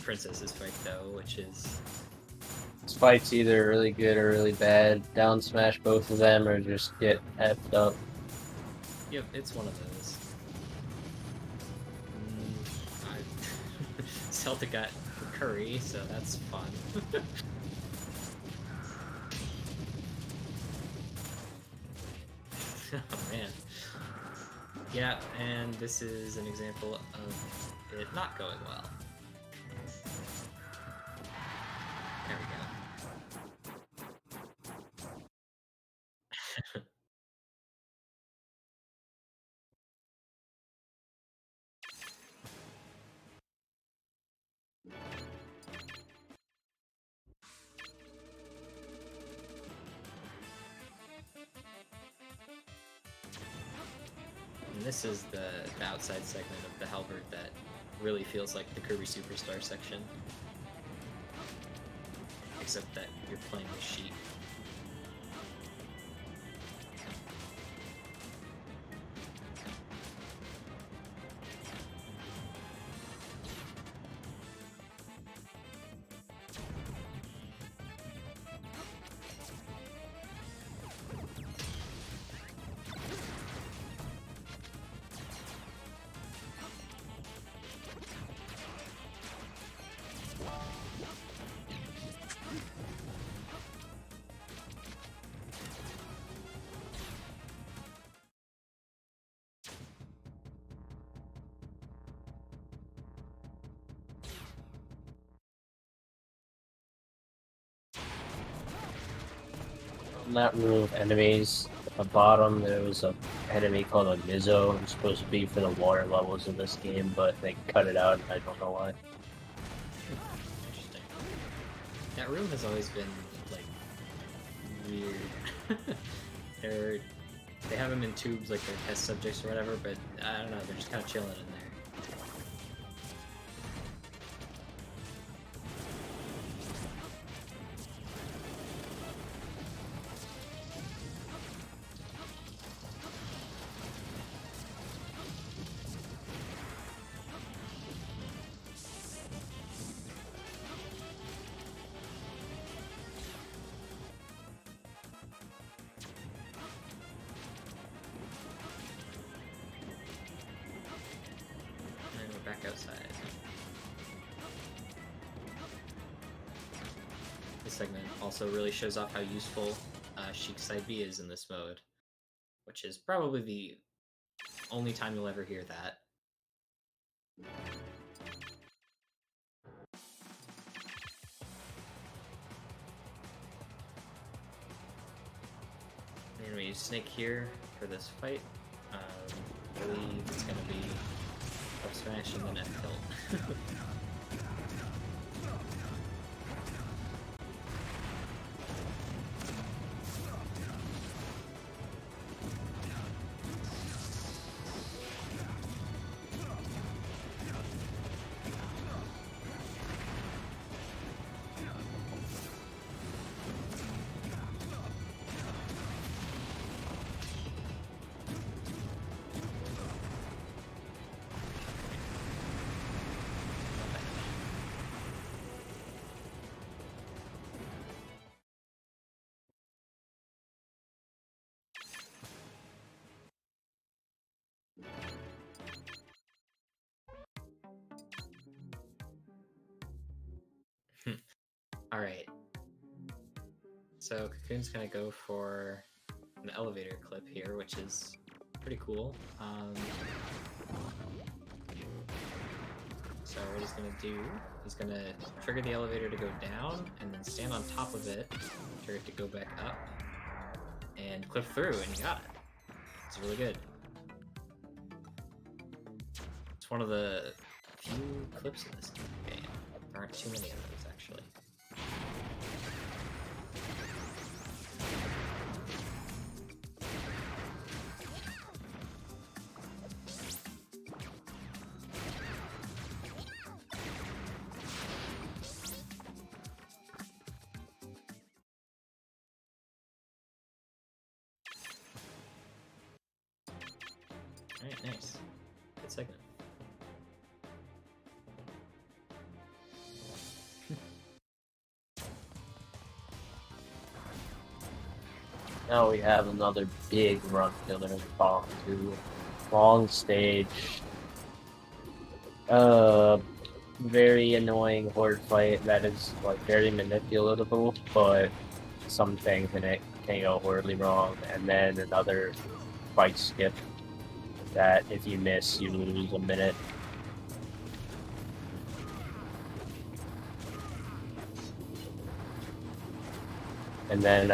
Princess's fight though, which is... This fight's either really good or really bad. Down smash both of them or just get effed up. Yep, it's one of those. Celtic got curry, so that's fun. Oh man. Yeah, and this is an example of it not going well. There we go. And this is the outside segment of the halberd that really feels like the Kirby Superstar section. Except that you're playing with sheep. in that room of enemies, at the bottom there was a enemy called a Mizzo. It was supposed to be for the water levels in this game, but they cut it out and I don't know why. Interesting. That room has always been, like, weird. They have them in tubes, like they're test subjects or whatever, but I don't know, they're just kind of chilling in there. Back outside. This segment also really shows off how useful Sheik's side B is in this mode, which is probably the only time you'll ever hear that. And we use Snake here for this fight. I believe it's going to be up smash and then F tilt. Alright. So Cocoon's gonna go for an elevator clip here, which is pretty cool. So what he's gonna do, he's gonna trigger the elevator to go down, and then stand on top of it, trigger it to go back up, and clip through, and you got it. It's really good. It's one of the few clips in this game. There aren't too many of those, actually. Alright, nice. Good segment. Now we have another big run killer Bomb 2. Long stage. Very annoying horde fight that is like very manipulatable, but some things in it can go horribly wrong, and then another fight skip that if you miss you lose a minute. And then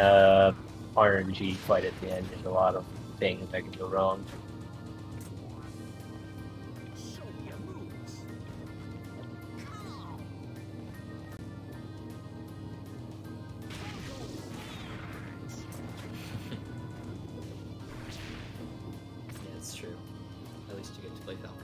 RNG fight at the end. There's a lot of things that can go wrong. Yeah, it's true. At least you get to play Falcon.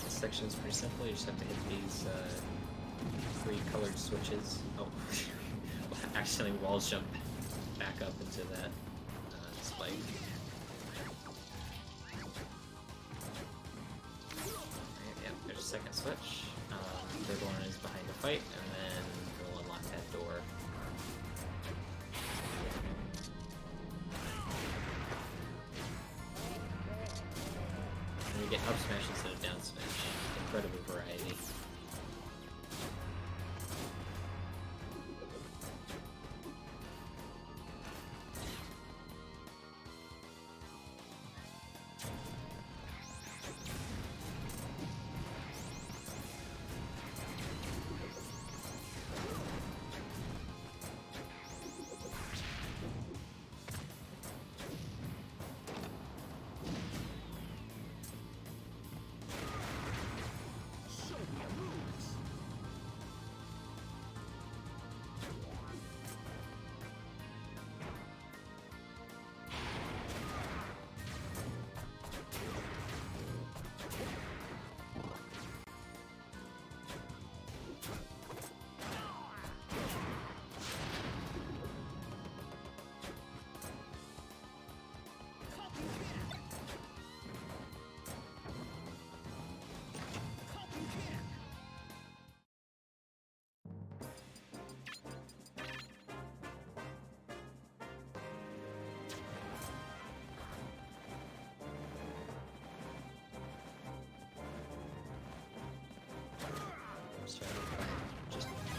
This section is pretty simple. You just have to hit these 3 colored switches. Oh, accidentally walls jump back up into that spike. Yep, there's a second switch. Third one is behind the fight, and then we'll unlock that door. And we get up smash instead of down smash. Incredible variety.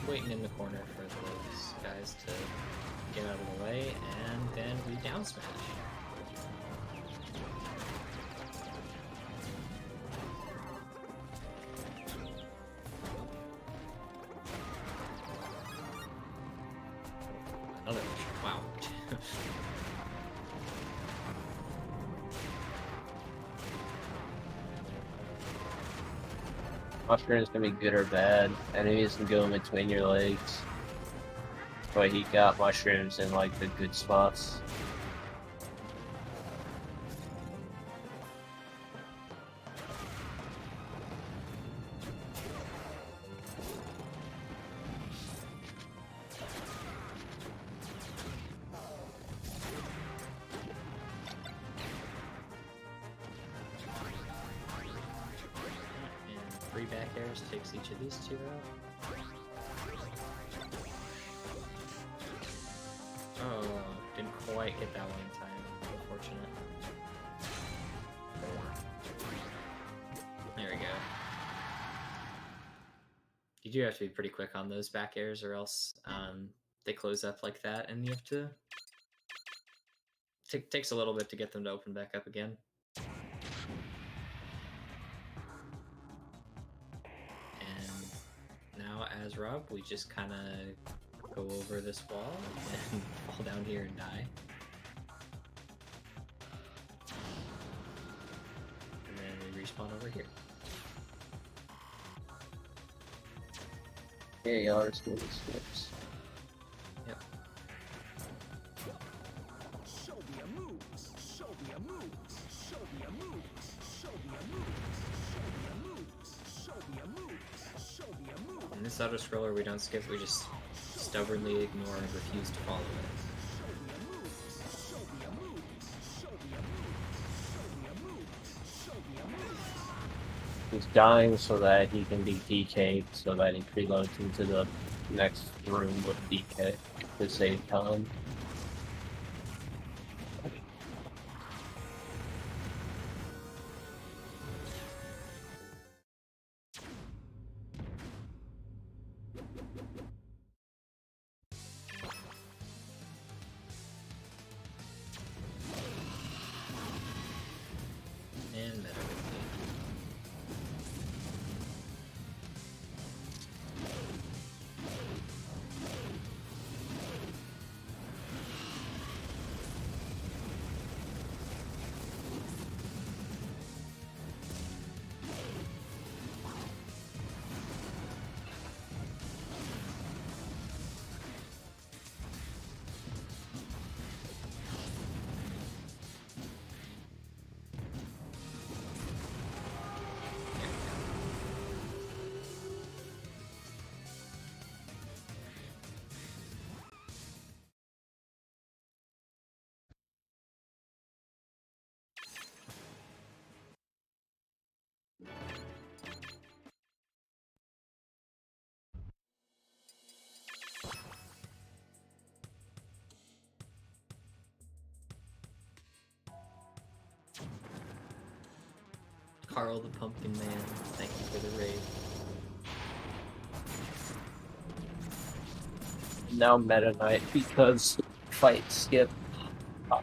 waiting in the corner for those guys to get out of the way, and then we down smash. Another wow. Mushrooms can be good or bad. Enemies can go in between your legs. But he got mushrooms in like the good spots. And 3 back airs takes each of these 2 out. Oh, didn't quite get that one in time. Unfortunate. There we go. You do have to be pretty quick on those back airs, or else they close up like that, and you have to. Takes a little bit to get them to open back up again. And now, as Rob, we just kind of go over this wall and fall down here and die. And then we respawn over here. Yeah, y'all are still the skips. Yep. Show me a moves. Show me a moves. Show me a moves. Show me a moves. Show me a moves. Show me a moves. Show me a moves. In this auto-scroller, we don't skip, we just stubbornly ignore and refuse to follow it. Show me a moves. Show me a moves. Show me a moves. Show me a moves. Show me a moves. He's dying so that he can be DK'd, so that he preloads into the next room with DK to save time. And meta with me. Carl the Pumpkin Man, thank you for the raid. Now Meta Knight because fight skip. Oh.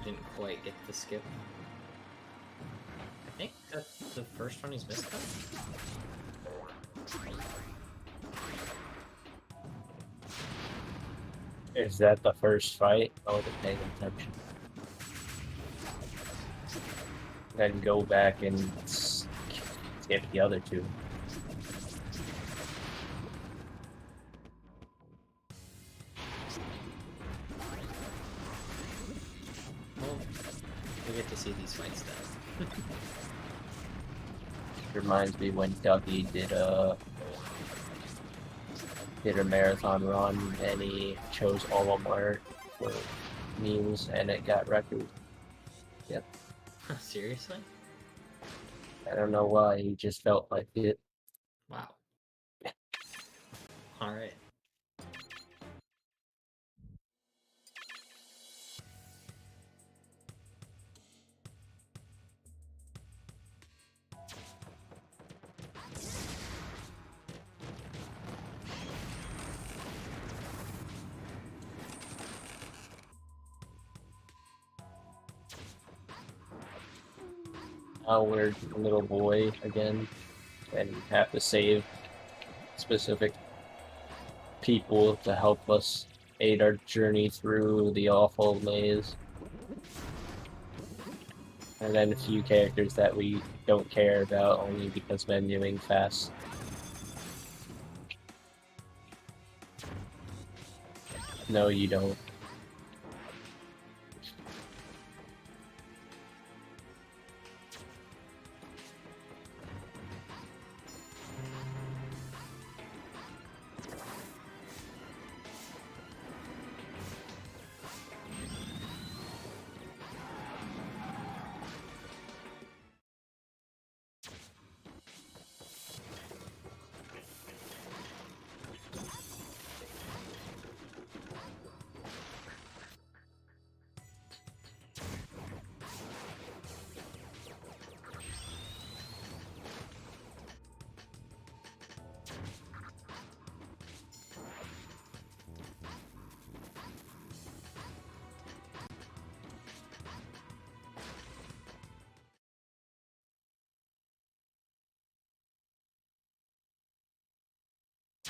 Didn't quite get the skip. I think that's the first one he's missed though. Is that the first fight? I wasn't paying attention. Then go back and skip the other two. Well, we get to see these fights though. Reminds me when Dougie did a marathon run and he chose Olimar for memes and it got record. Yep. Seriously? I don't know why, he just felt like it. Wow. Alright. Now we're a little boy again, and we have to save specific people to help us aid our journey through the awful maze. And then a few characters that we don't care about only because menuing fast. No, you don't.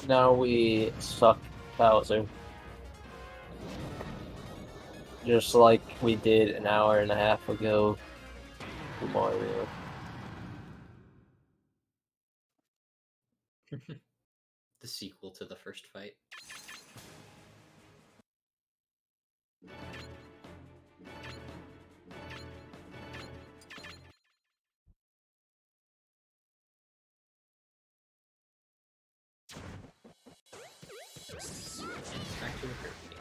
Now we suck Bowser. Just like we did an hour and a half ago to Mario. The sequel to the first fight. Back to the first game.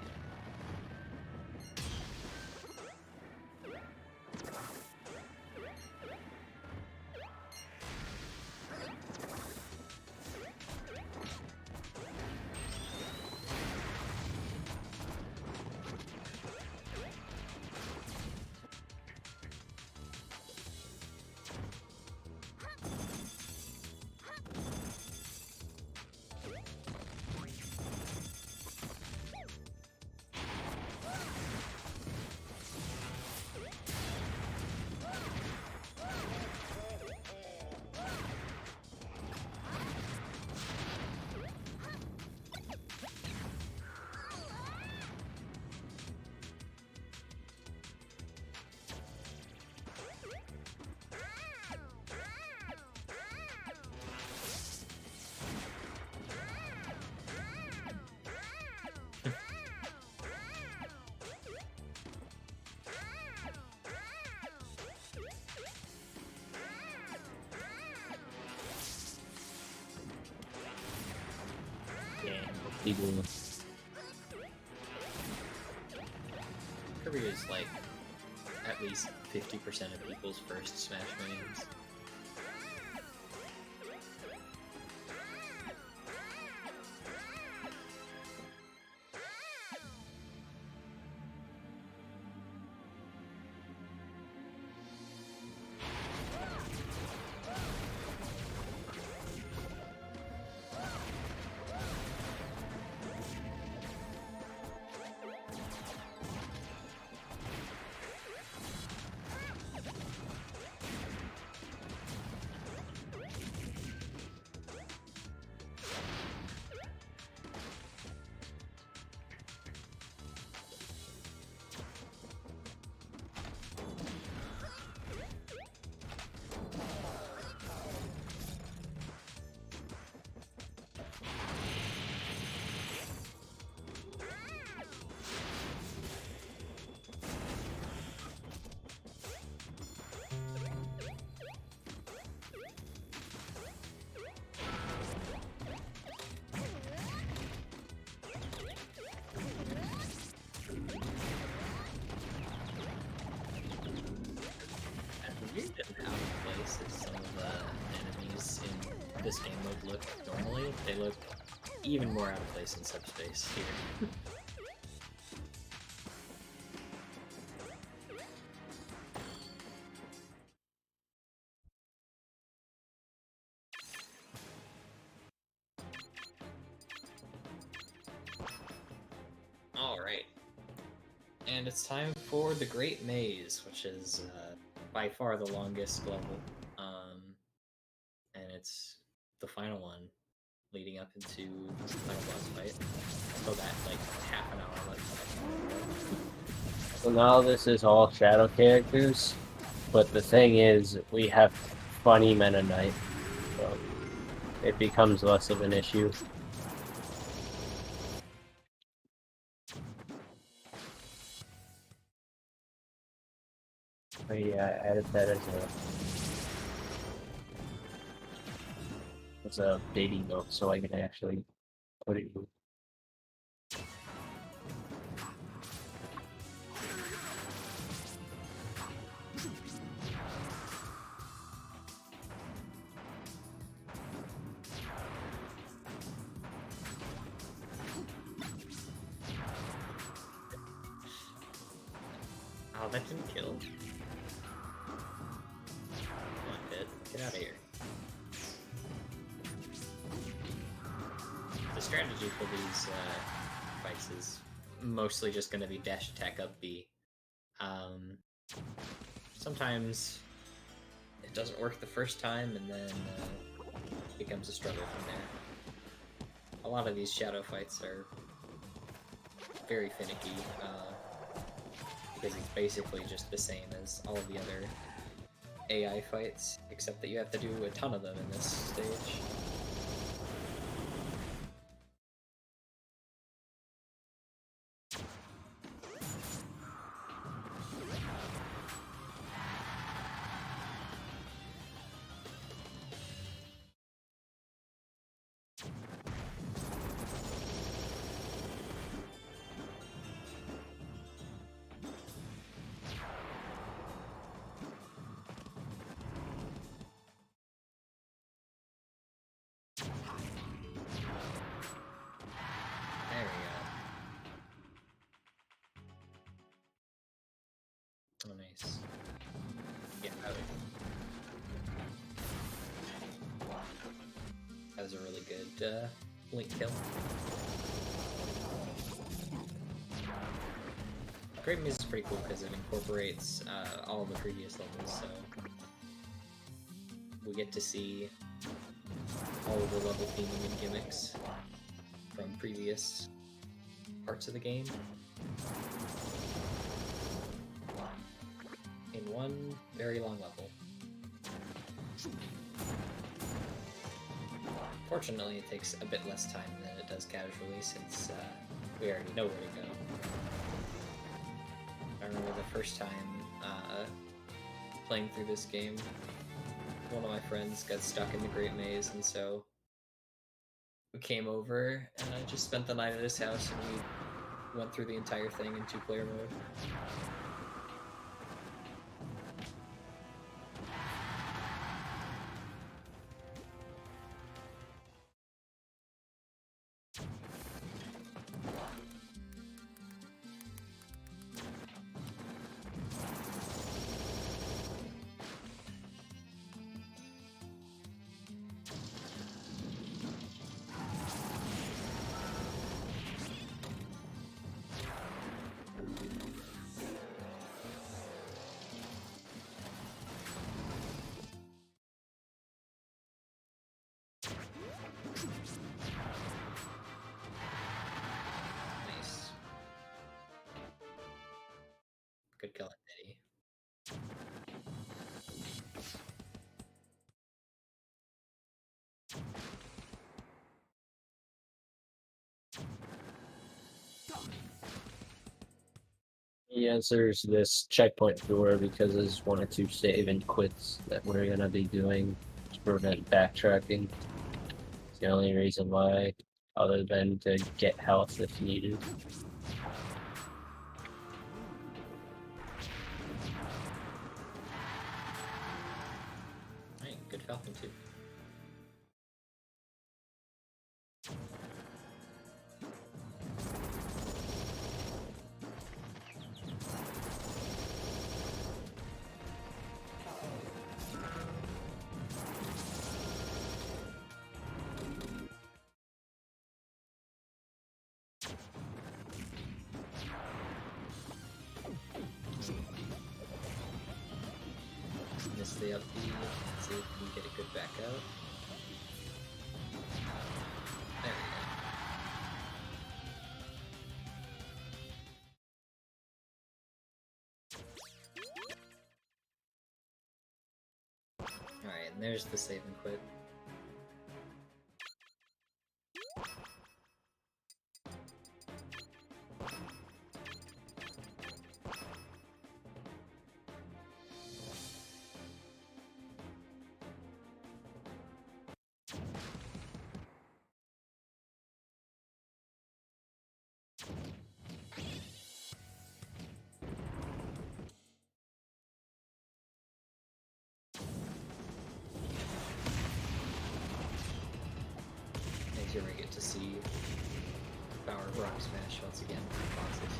People. Kirby is like at least 50% of people's first Smash games. weird and out of place as some of the enemies in this game mode look normally. They look even more out of place in subspace here. Alright. And it's time for the Great Maze, which is by far the longest level. And it's the final one, leading up into the final boss fight. So that, like, half an hour left. So now this is all shadow characters, but the thing is, we have funny Meta Knight, so it becomes less of an issue. But yeah, I added that as a baby note, so I can actually put it in. Oh, that didn't kill. Come on, Pit. Get out of here. The strategy for these fights is mostly just going to be dash attack up B. Sometimes it doesn't work the first time, and then it becomes a struggle from there. A lot of these shadow fights are very finicky, because it's basically just the same as all of the other AI fights, except that you have to do a ton of them in this stage. There we go. Oh, nice. Yeah, that was a really good link kill. Great Maze is pretty cool because it incorporates all of the previous levels, so we get to see all of the level theming and gimmicks from previous parts of the game in one very long level. Fortunately, it takes a bit less time than it does casually, since we already know where to go. I remember the first time playing through this game, one of my friends got stuck in the Great Maze, and so we came over, and I just spent the night at his house, and we went through the entire thing in 2-player mode. Nice. Good kill, Eddie. He answers this checkpoint door because there's one or two save and quits that we're gonna be doing to prevent backtracking. It's the only reason why, other than to get health if needed. TACOthon too. Miss the up B, see if we can get a good back out. There we go. Alright, and there's the save and quit. Here we get to see the power of Rock Smash once again in boxes.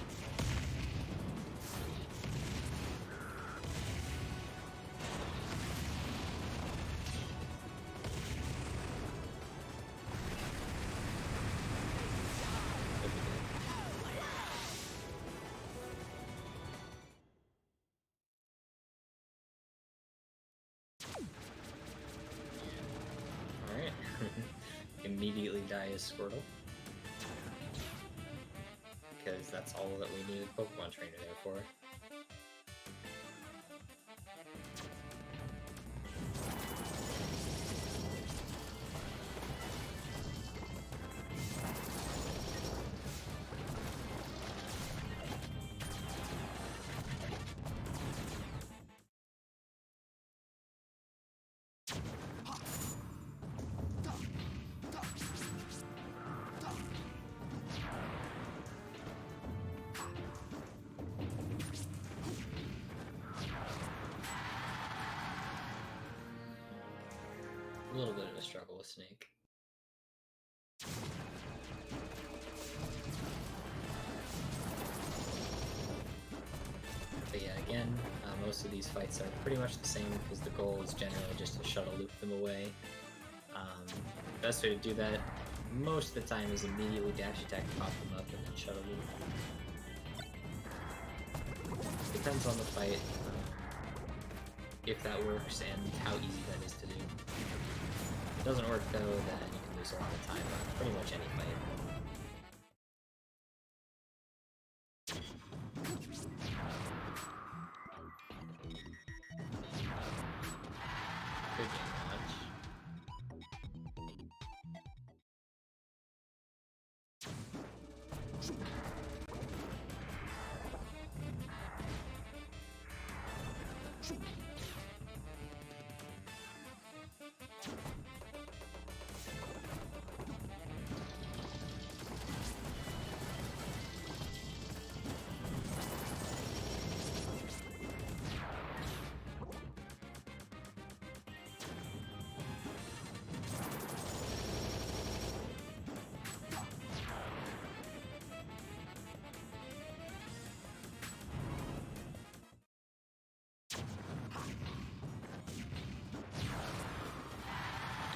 Alright. Immediately die as Squirtle. Because that's all that we needed Pokemon Trainer there for. A little bit of a struggle with Snake. But yeah, again, most of these fights are pretty much the same because the goal is generally just to shuttle loop them away. Best way to do that most of the time is immediately dash attack, pop them up, and then shuttle loop. Depends on the fight, if that works and how easy that is to do. If it doesn't work though, then you can lose a lot of time on pretty much any fight. Good game launch.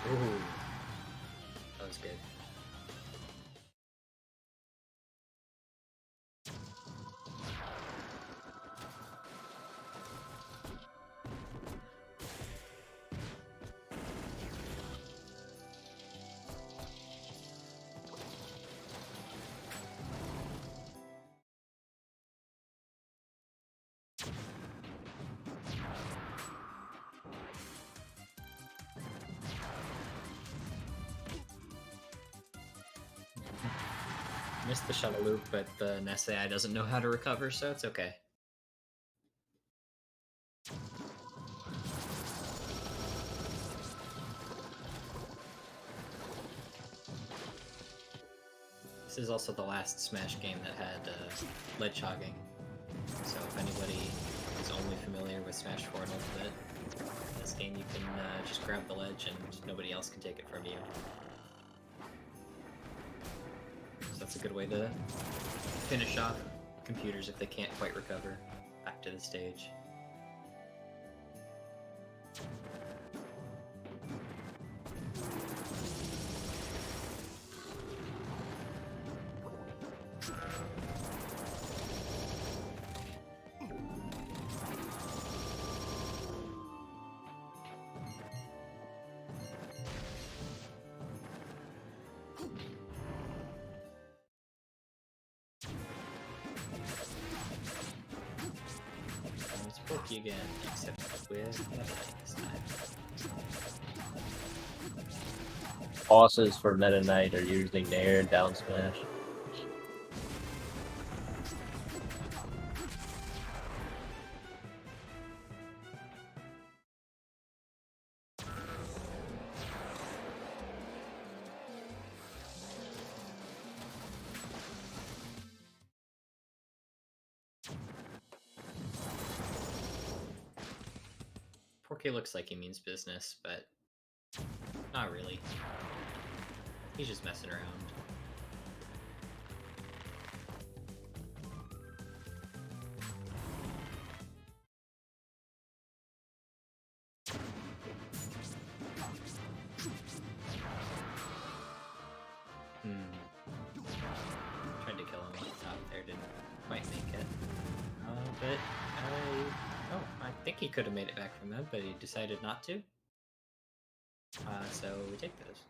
Ooh, that was good. Missed the shuttle loop, but the Nest AI doesn't know how to recover, so it's okay. This is also the last Smash game that had ledge hogging, so if anybody is only familiar with Smash 4 and Ultimate, this game, you can just grab the ledge and nobody else can take it from you. So that's a good way to finish off computers if they can't quite recover back to the stage. It's Porky again, except with Meta Knight this time. Bosses for Meta Knight are usually Nair and down smash. Porky looks like he means business, but not really. He's just messing around. Tried to kill him out there, didn't quite make it. But I think he could have made it back from that, but he decided not to. So we take those.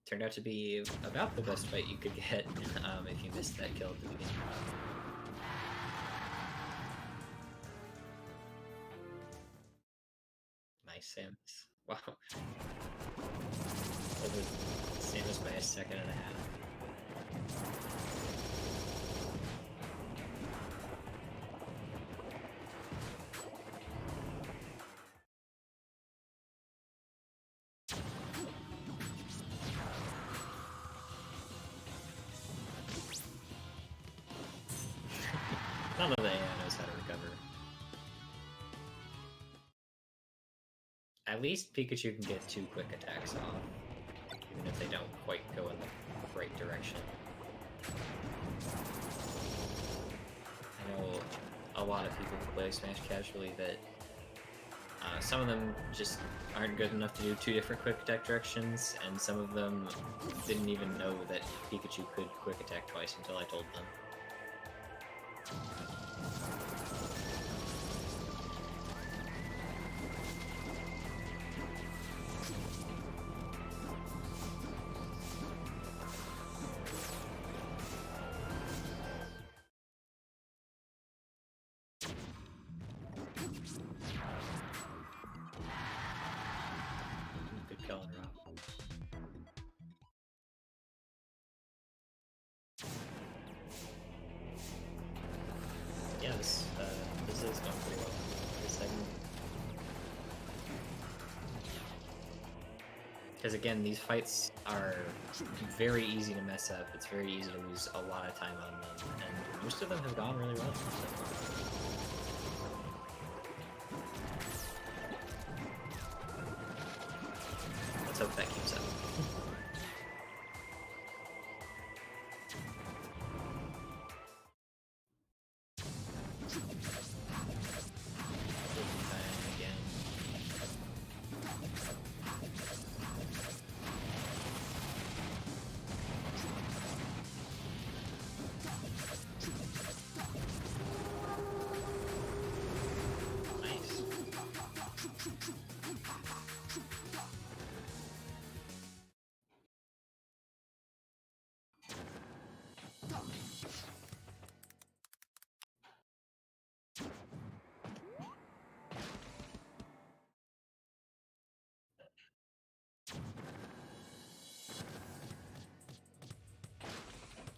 Turned out to be about the best fight you could get if you missed that kill at the beginning. Nice, Samus. Wow. Over Samus by a second and a half. None of the AI knows how to recover. At least Pikachu can get 2 quick attacks off, even if they don't quite go in the right direction. I know a lot of people who play Smash casually that some of them just aren't good enough to do 2 different quick attack directions, and some of them didn't even know that Pikachu could quick attack twice until I told them. Good kill in a row. Yeah, this is going pretty well. This segment. Because again, these fights are very easy to mess up. It's very easy to lose a lot of time on them, and most of them have gone really well so far. Let's hope that keeps up.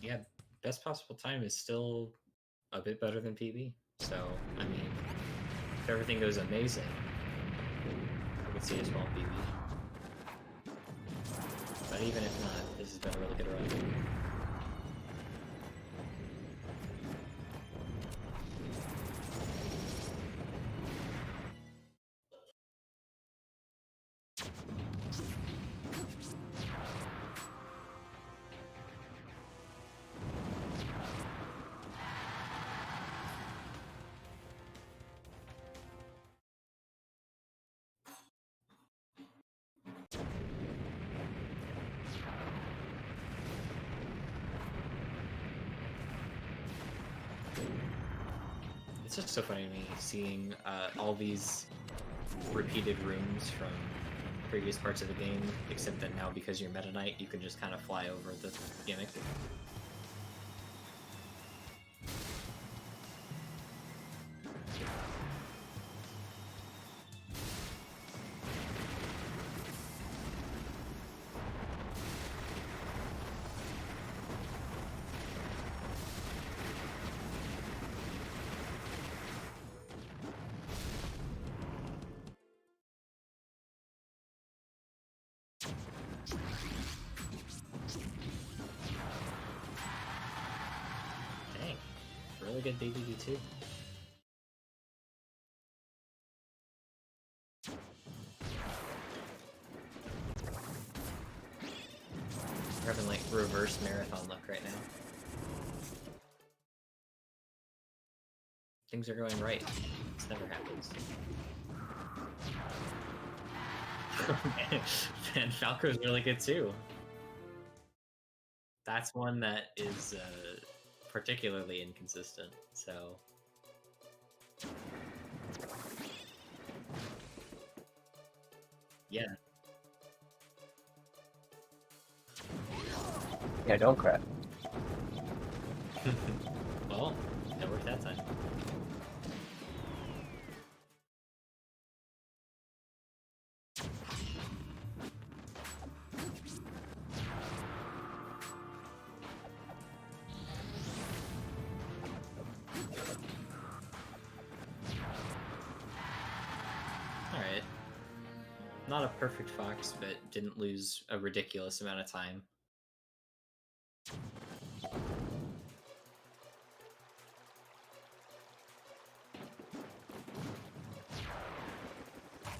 Yeah, best possible time is still a bit better than PB. So, I mean, if everything goes amazing, we could see a small PB. But even if not, this has been a really good run. It's just so funny to me seeing all these repeated rooms from previous parts of the game, except that now because you're Meta Knight, you can just kind of fly over the gimmick. Dang, really good BBD too. We're having like reverse marathon luck right now. Things are going right. This never happens. Man, Falco's really good too. That's one that is particularly inconsistent, so... Yeah. Yeah, don't crash. Well, that worked that time. Alright. Not a perfect fox, but didn't lose a ridiculous amount of time.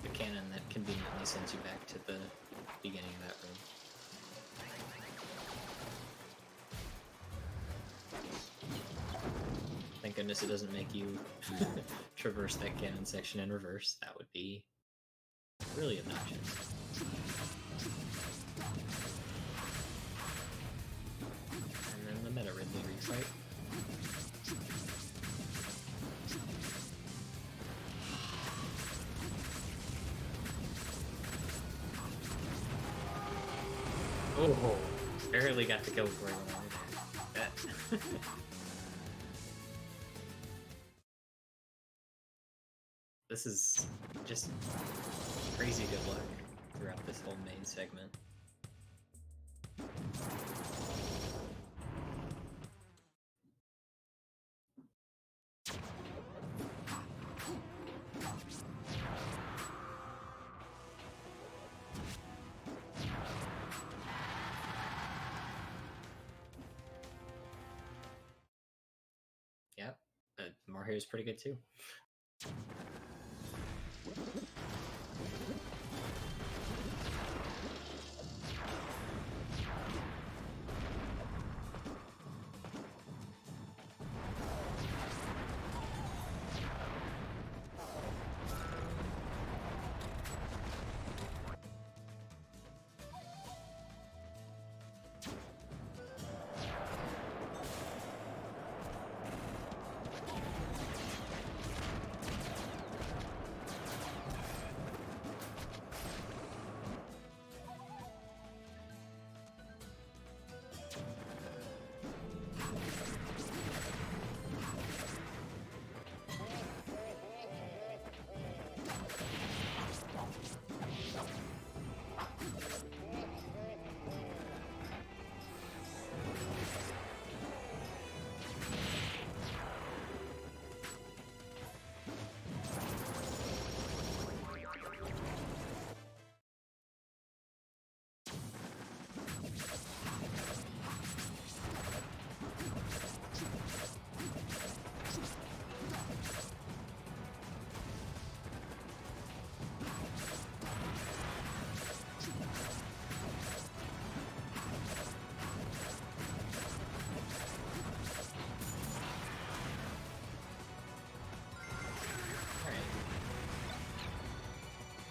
The cannon that conveniently sends you back to the beginning of that room. Thank goodness it doesn't make you traverse that cannon section in reverse. That would be really obnoxious. And then the Meta Ridley refight. Oh, barely got the kill before I went on there. This is just crazy good luck throughout this whole main segment. Yep, Mario's pretty good too.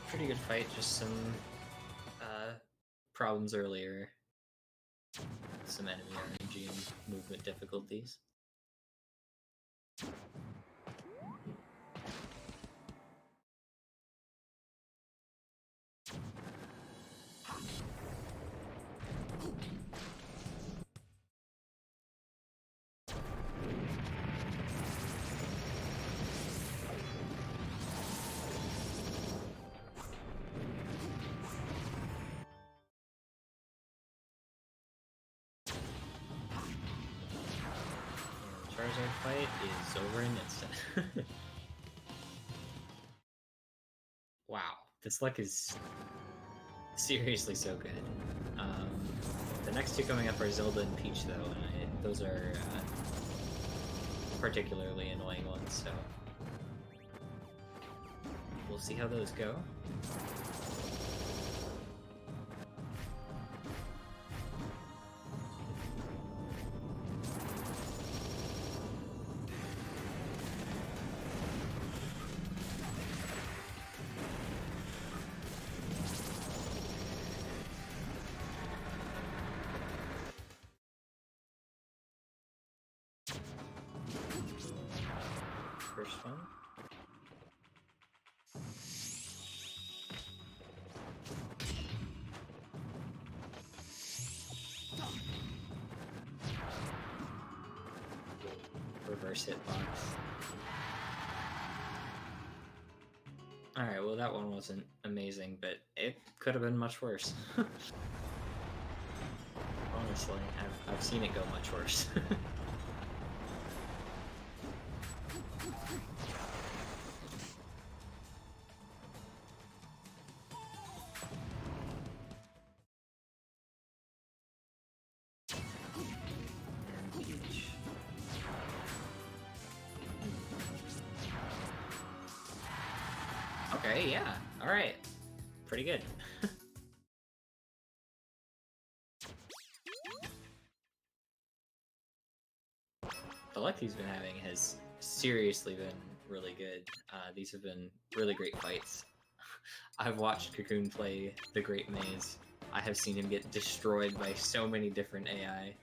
Pretty good fight, just some problems earlier. Some enemy RNG and movement difficulties. Charizard fight is over in an instant. Wow, this luck is seriously so good. The next two coming up are Zelda and Peach, though, and those are particularly annoying ones, so we'll see how those go. First one. Reverse hitbox. Alright, well that one wasn't amazing, but it could have been much worse. Honestly, I've seen it go much worse. And Peach. Okay, yeah, alright. Pretty good. The luck he's been having has seriously been really good. These have been really great fights. I've watched Cocoon play the Great Maze. I have seen him get destroyed by so many different AI.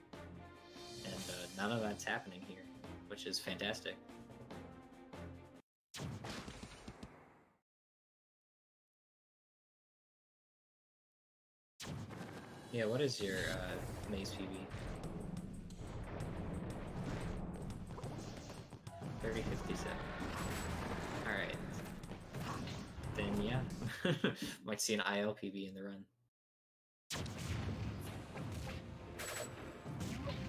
And none of that's happening here, which is fantastic. Yeah, what is your Maze PB? 3057. Alright. Then yeah. Might see an ILPB in the run.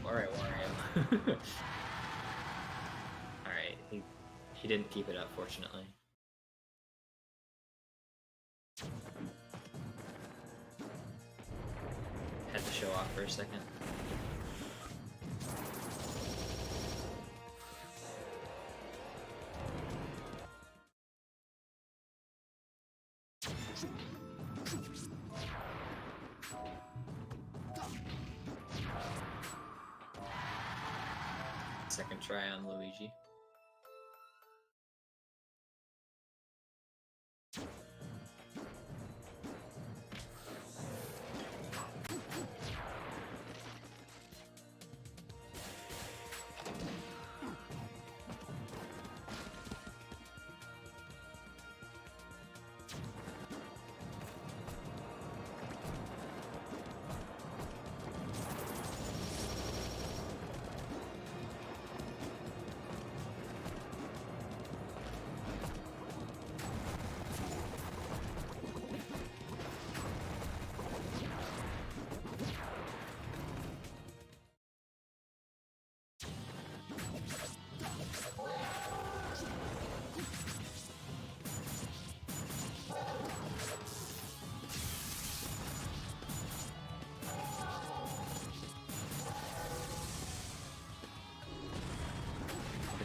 Alright, Wario. Alright, he didn't keep it up, fortunately. Had to show off for a second. Second try on Luigi.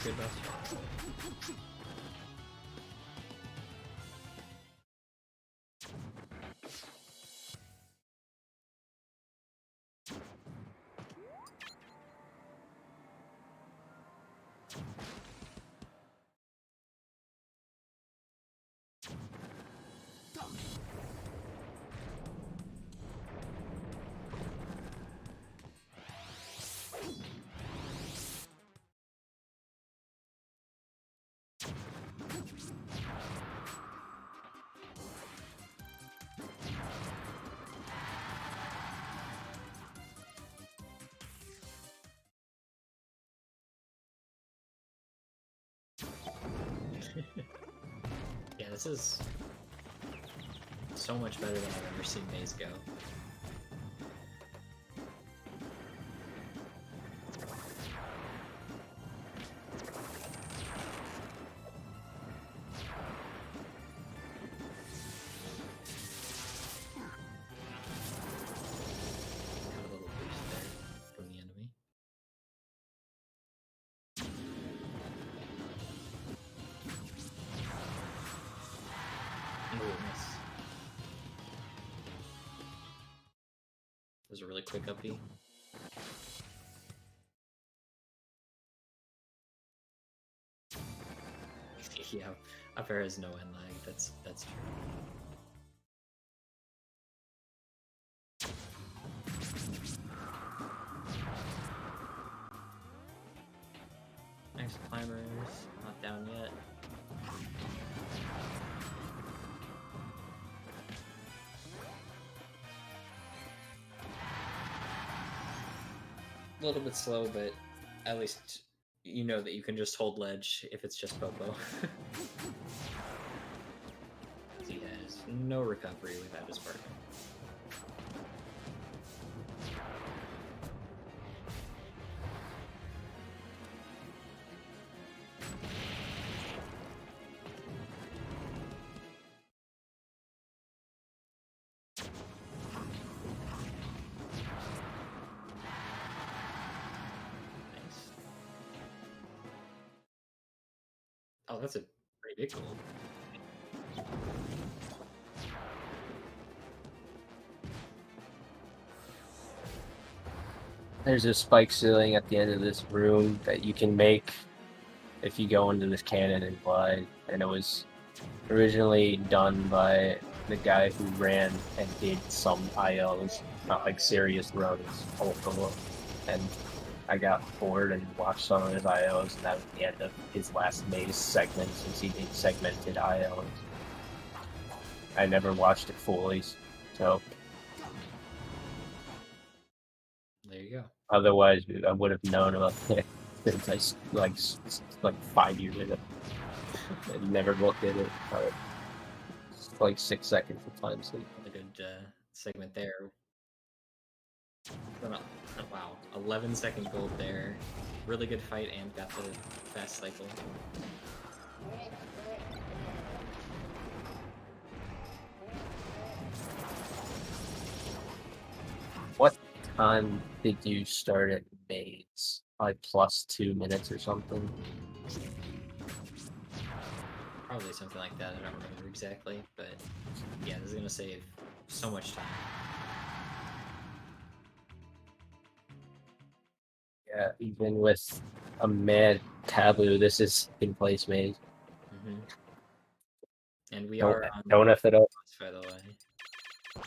Good best. Yeah, this is so much better than I've ever seen Maze go. There's a really quick up B. Yeah, up air has no end lag. That's true. Nice climbers, not down yet. A little bit slow, but at least you know that you can just hold ledge if it's just Popo. He has no recovery without his partner. Oh, that's a pretty big goal. There's a spike ceiling at the end of this room that you can make if you go into this cannon and glide. And it was originally done by the guy who ran and did some IOs, not like serious runs, also. And I got bored and watched some of his IOs, and that was the end of his last maze segment since he did segmented IOs. I never watched it fully, so There you go. otherwise I would have known about it since like 5 years ago. I never looked at it. It's like 6 seconds of time sleep. A good segment there. Wow, 11-second gold there. Really good fight and got the fast cycle. What time did you start at maze? Like plus 2 minutes or something? Probably something like that. I don't remember exactly, but yeah, this is gonna save so much time. Yeah, even with a mad taboo, this is in place maze. Mm-hmm. And we Don't, are on don't F it up. by the way. Do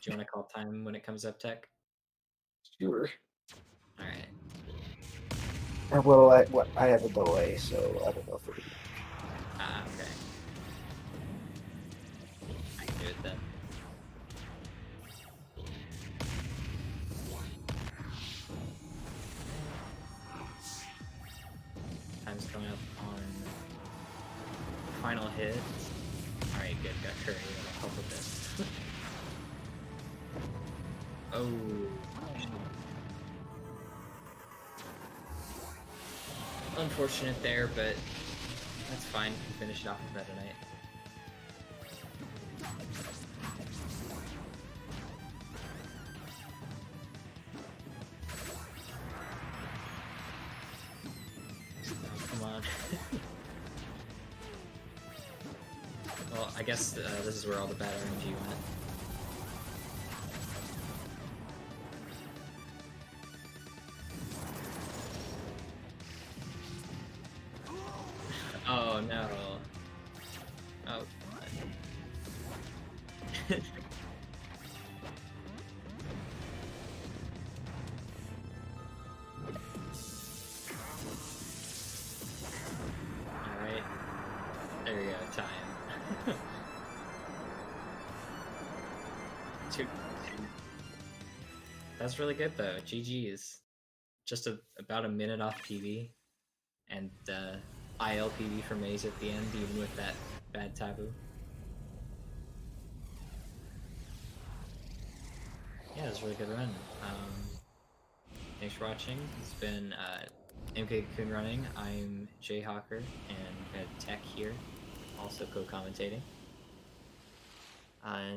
you want to call time when it comes up, Tech? Sure. All right. Well, I have a delay, so I don't know if it. Ah, okay. I can do it then. Time's coming up on final hit. All right, good. Got Curry. That'll help with this. Oh. Unfortunate there, but that's fine. We can finish it off with that tonight. Oh, come on. Well, I guess this is where all the bad RNG went. Oh no. Oh god. Alright. There we go, time. Two. That's really good though. GG's. Just about a minute off PV. And ILPV for Maze at the end, even with that bad taboo. Yeah, it was a really good run. Thanks for watching. It's been MKCocoon running. I'm Jayhawker, and we had Tech here, also co-commentating.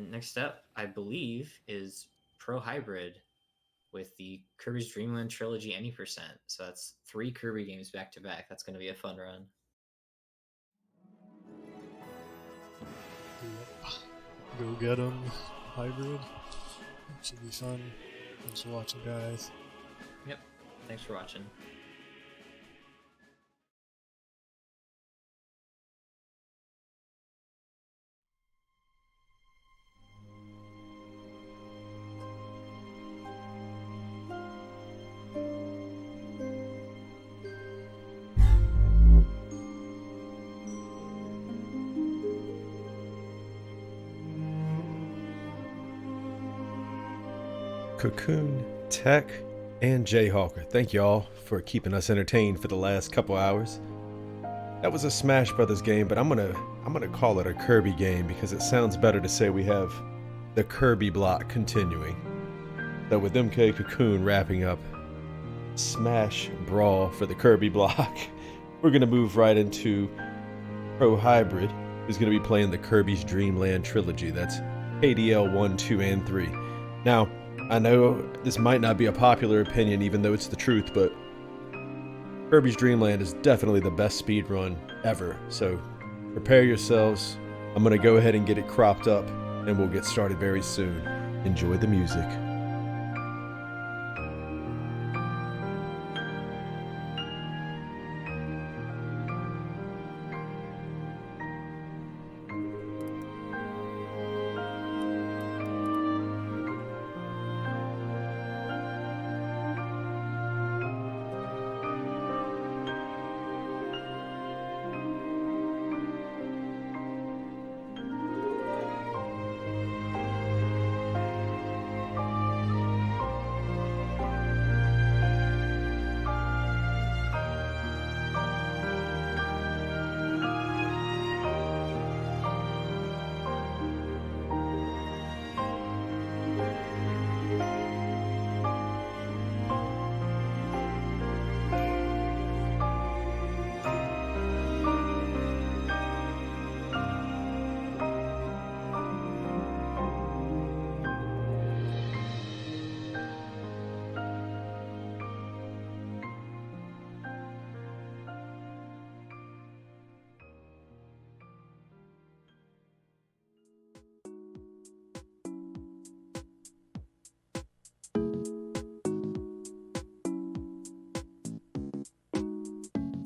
Next up, I believe, is Pro Hybrid with the Kirby's Dream Land Trilogy Any Percent. So that's 3 Kirby games back to back. That's going to be a fun run. Go get 'em, hybrid. Should be fun. Thanks for watching, guys. Yep. Thanks for watching. Cocoon, Tech, and Jayhawker, thank y'all for keeping us entertained for the last couple hours. That was a Smash Brothers game, but I'm gonna call it a Kirby game because it sounds better to say we have the Kirby block continuing. So with MKCocoon wrapping up Smash Brawl for the Kirby block, we're gonna move right into Pro Hybrid, who's gonna be playing the Kirby's Dream Land trilogy. That's KDL 1, 2, and 3. Now, I know this might not be a popular opinion, even though it's the truth, but Kirby's Dream Land is definitely the best speedrun ever. So prepare yourselves. I'm going to go ahead and get it cropped up, and we'll get started very soon. Enjoy the music.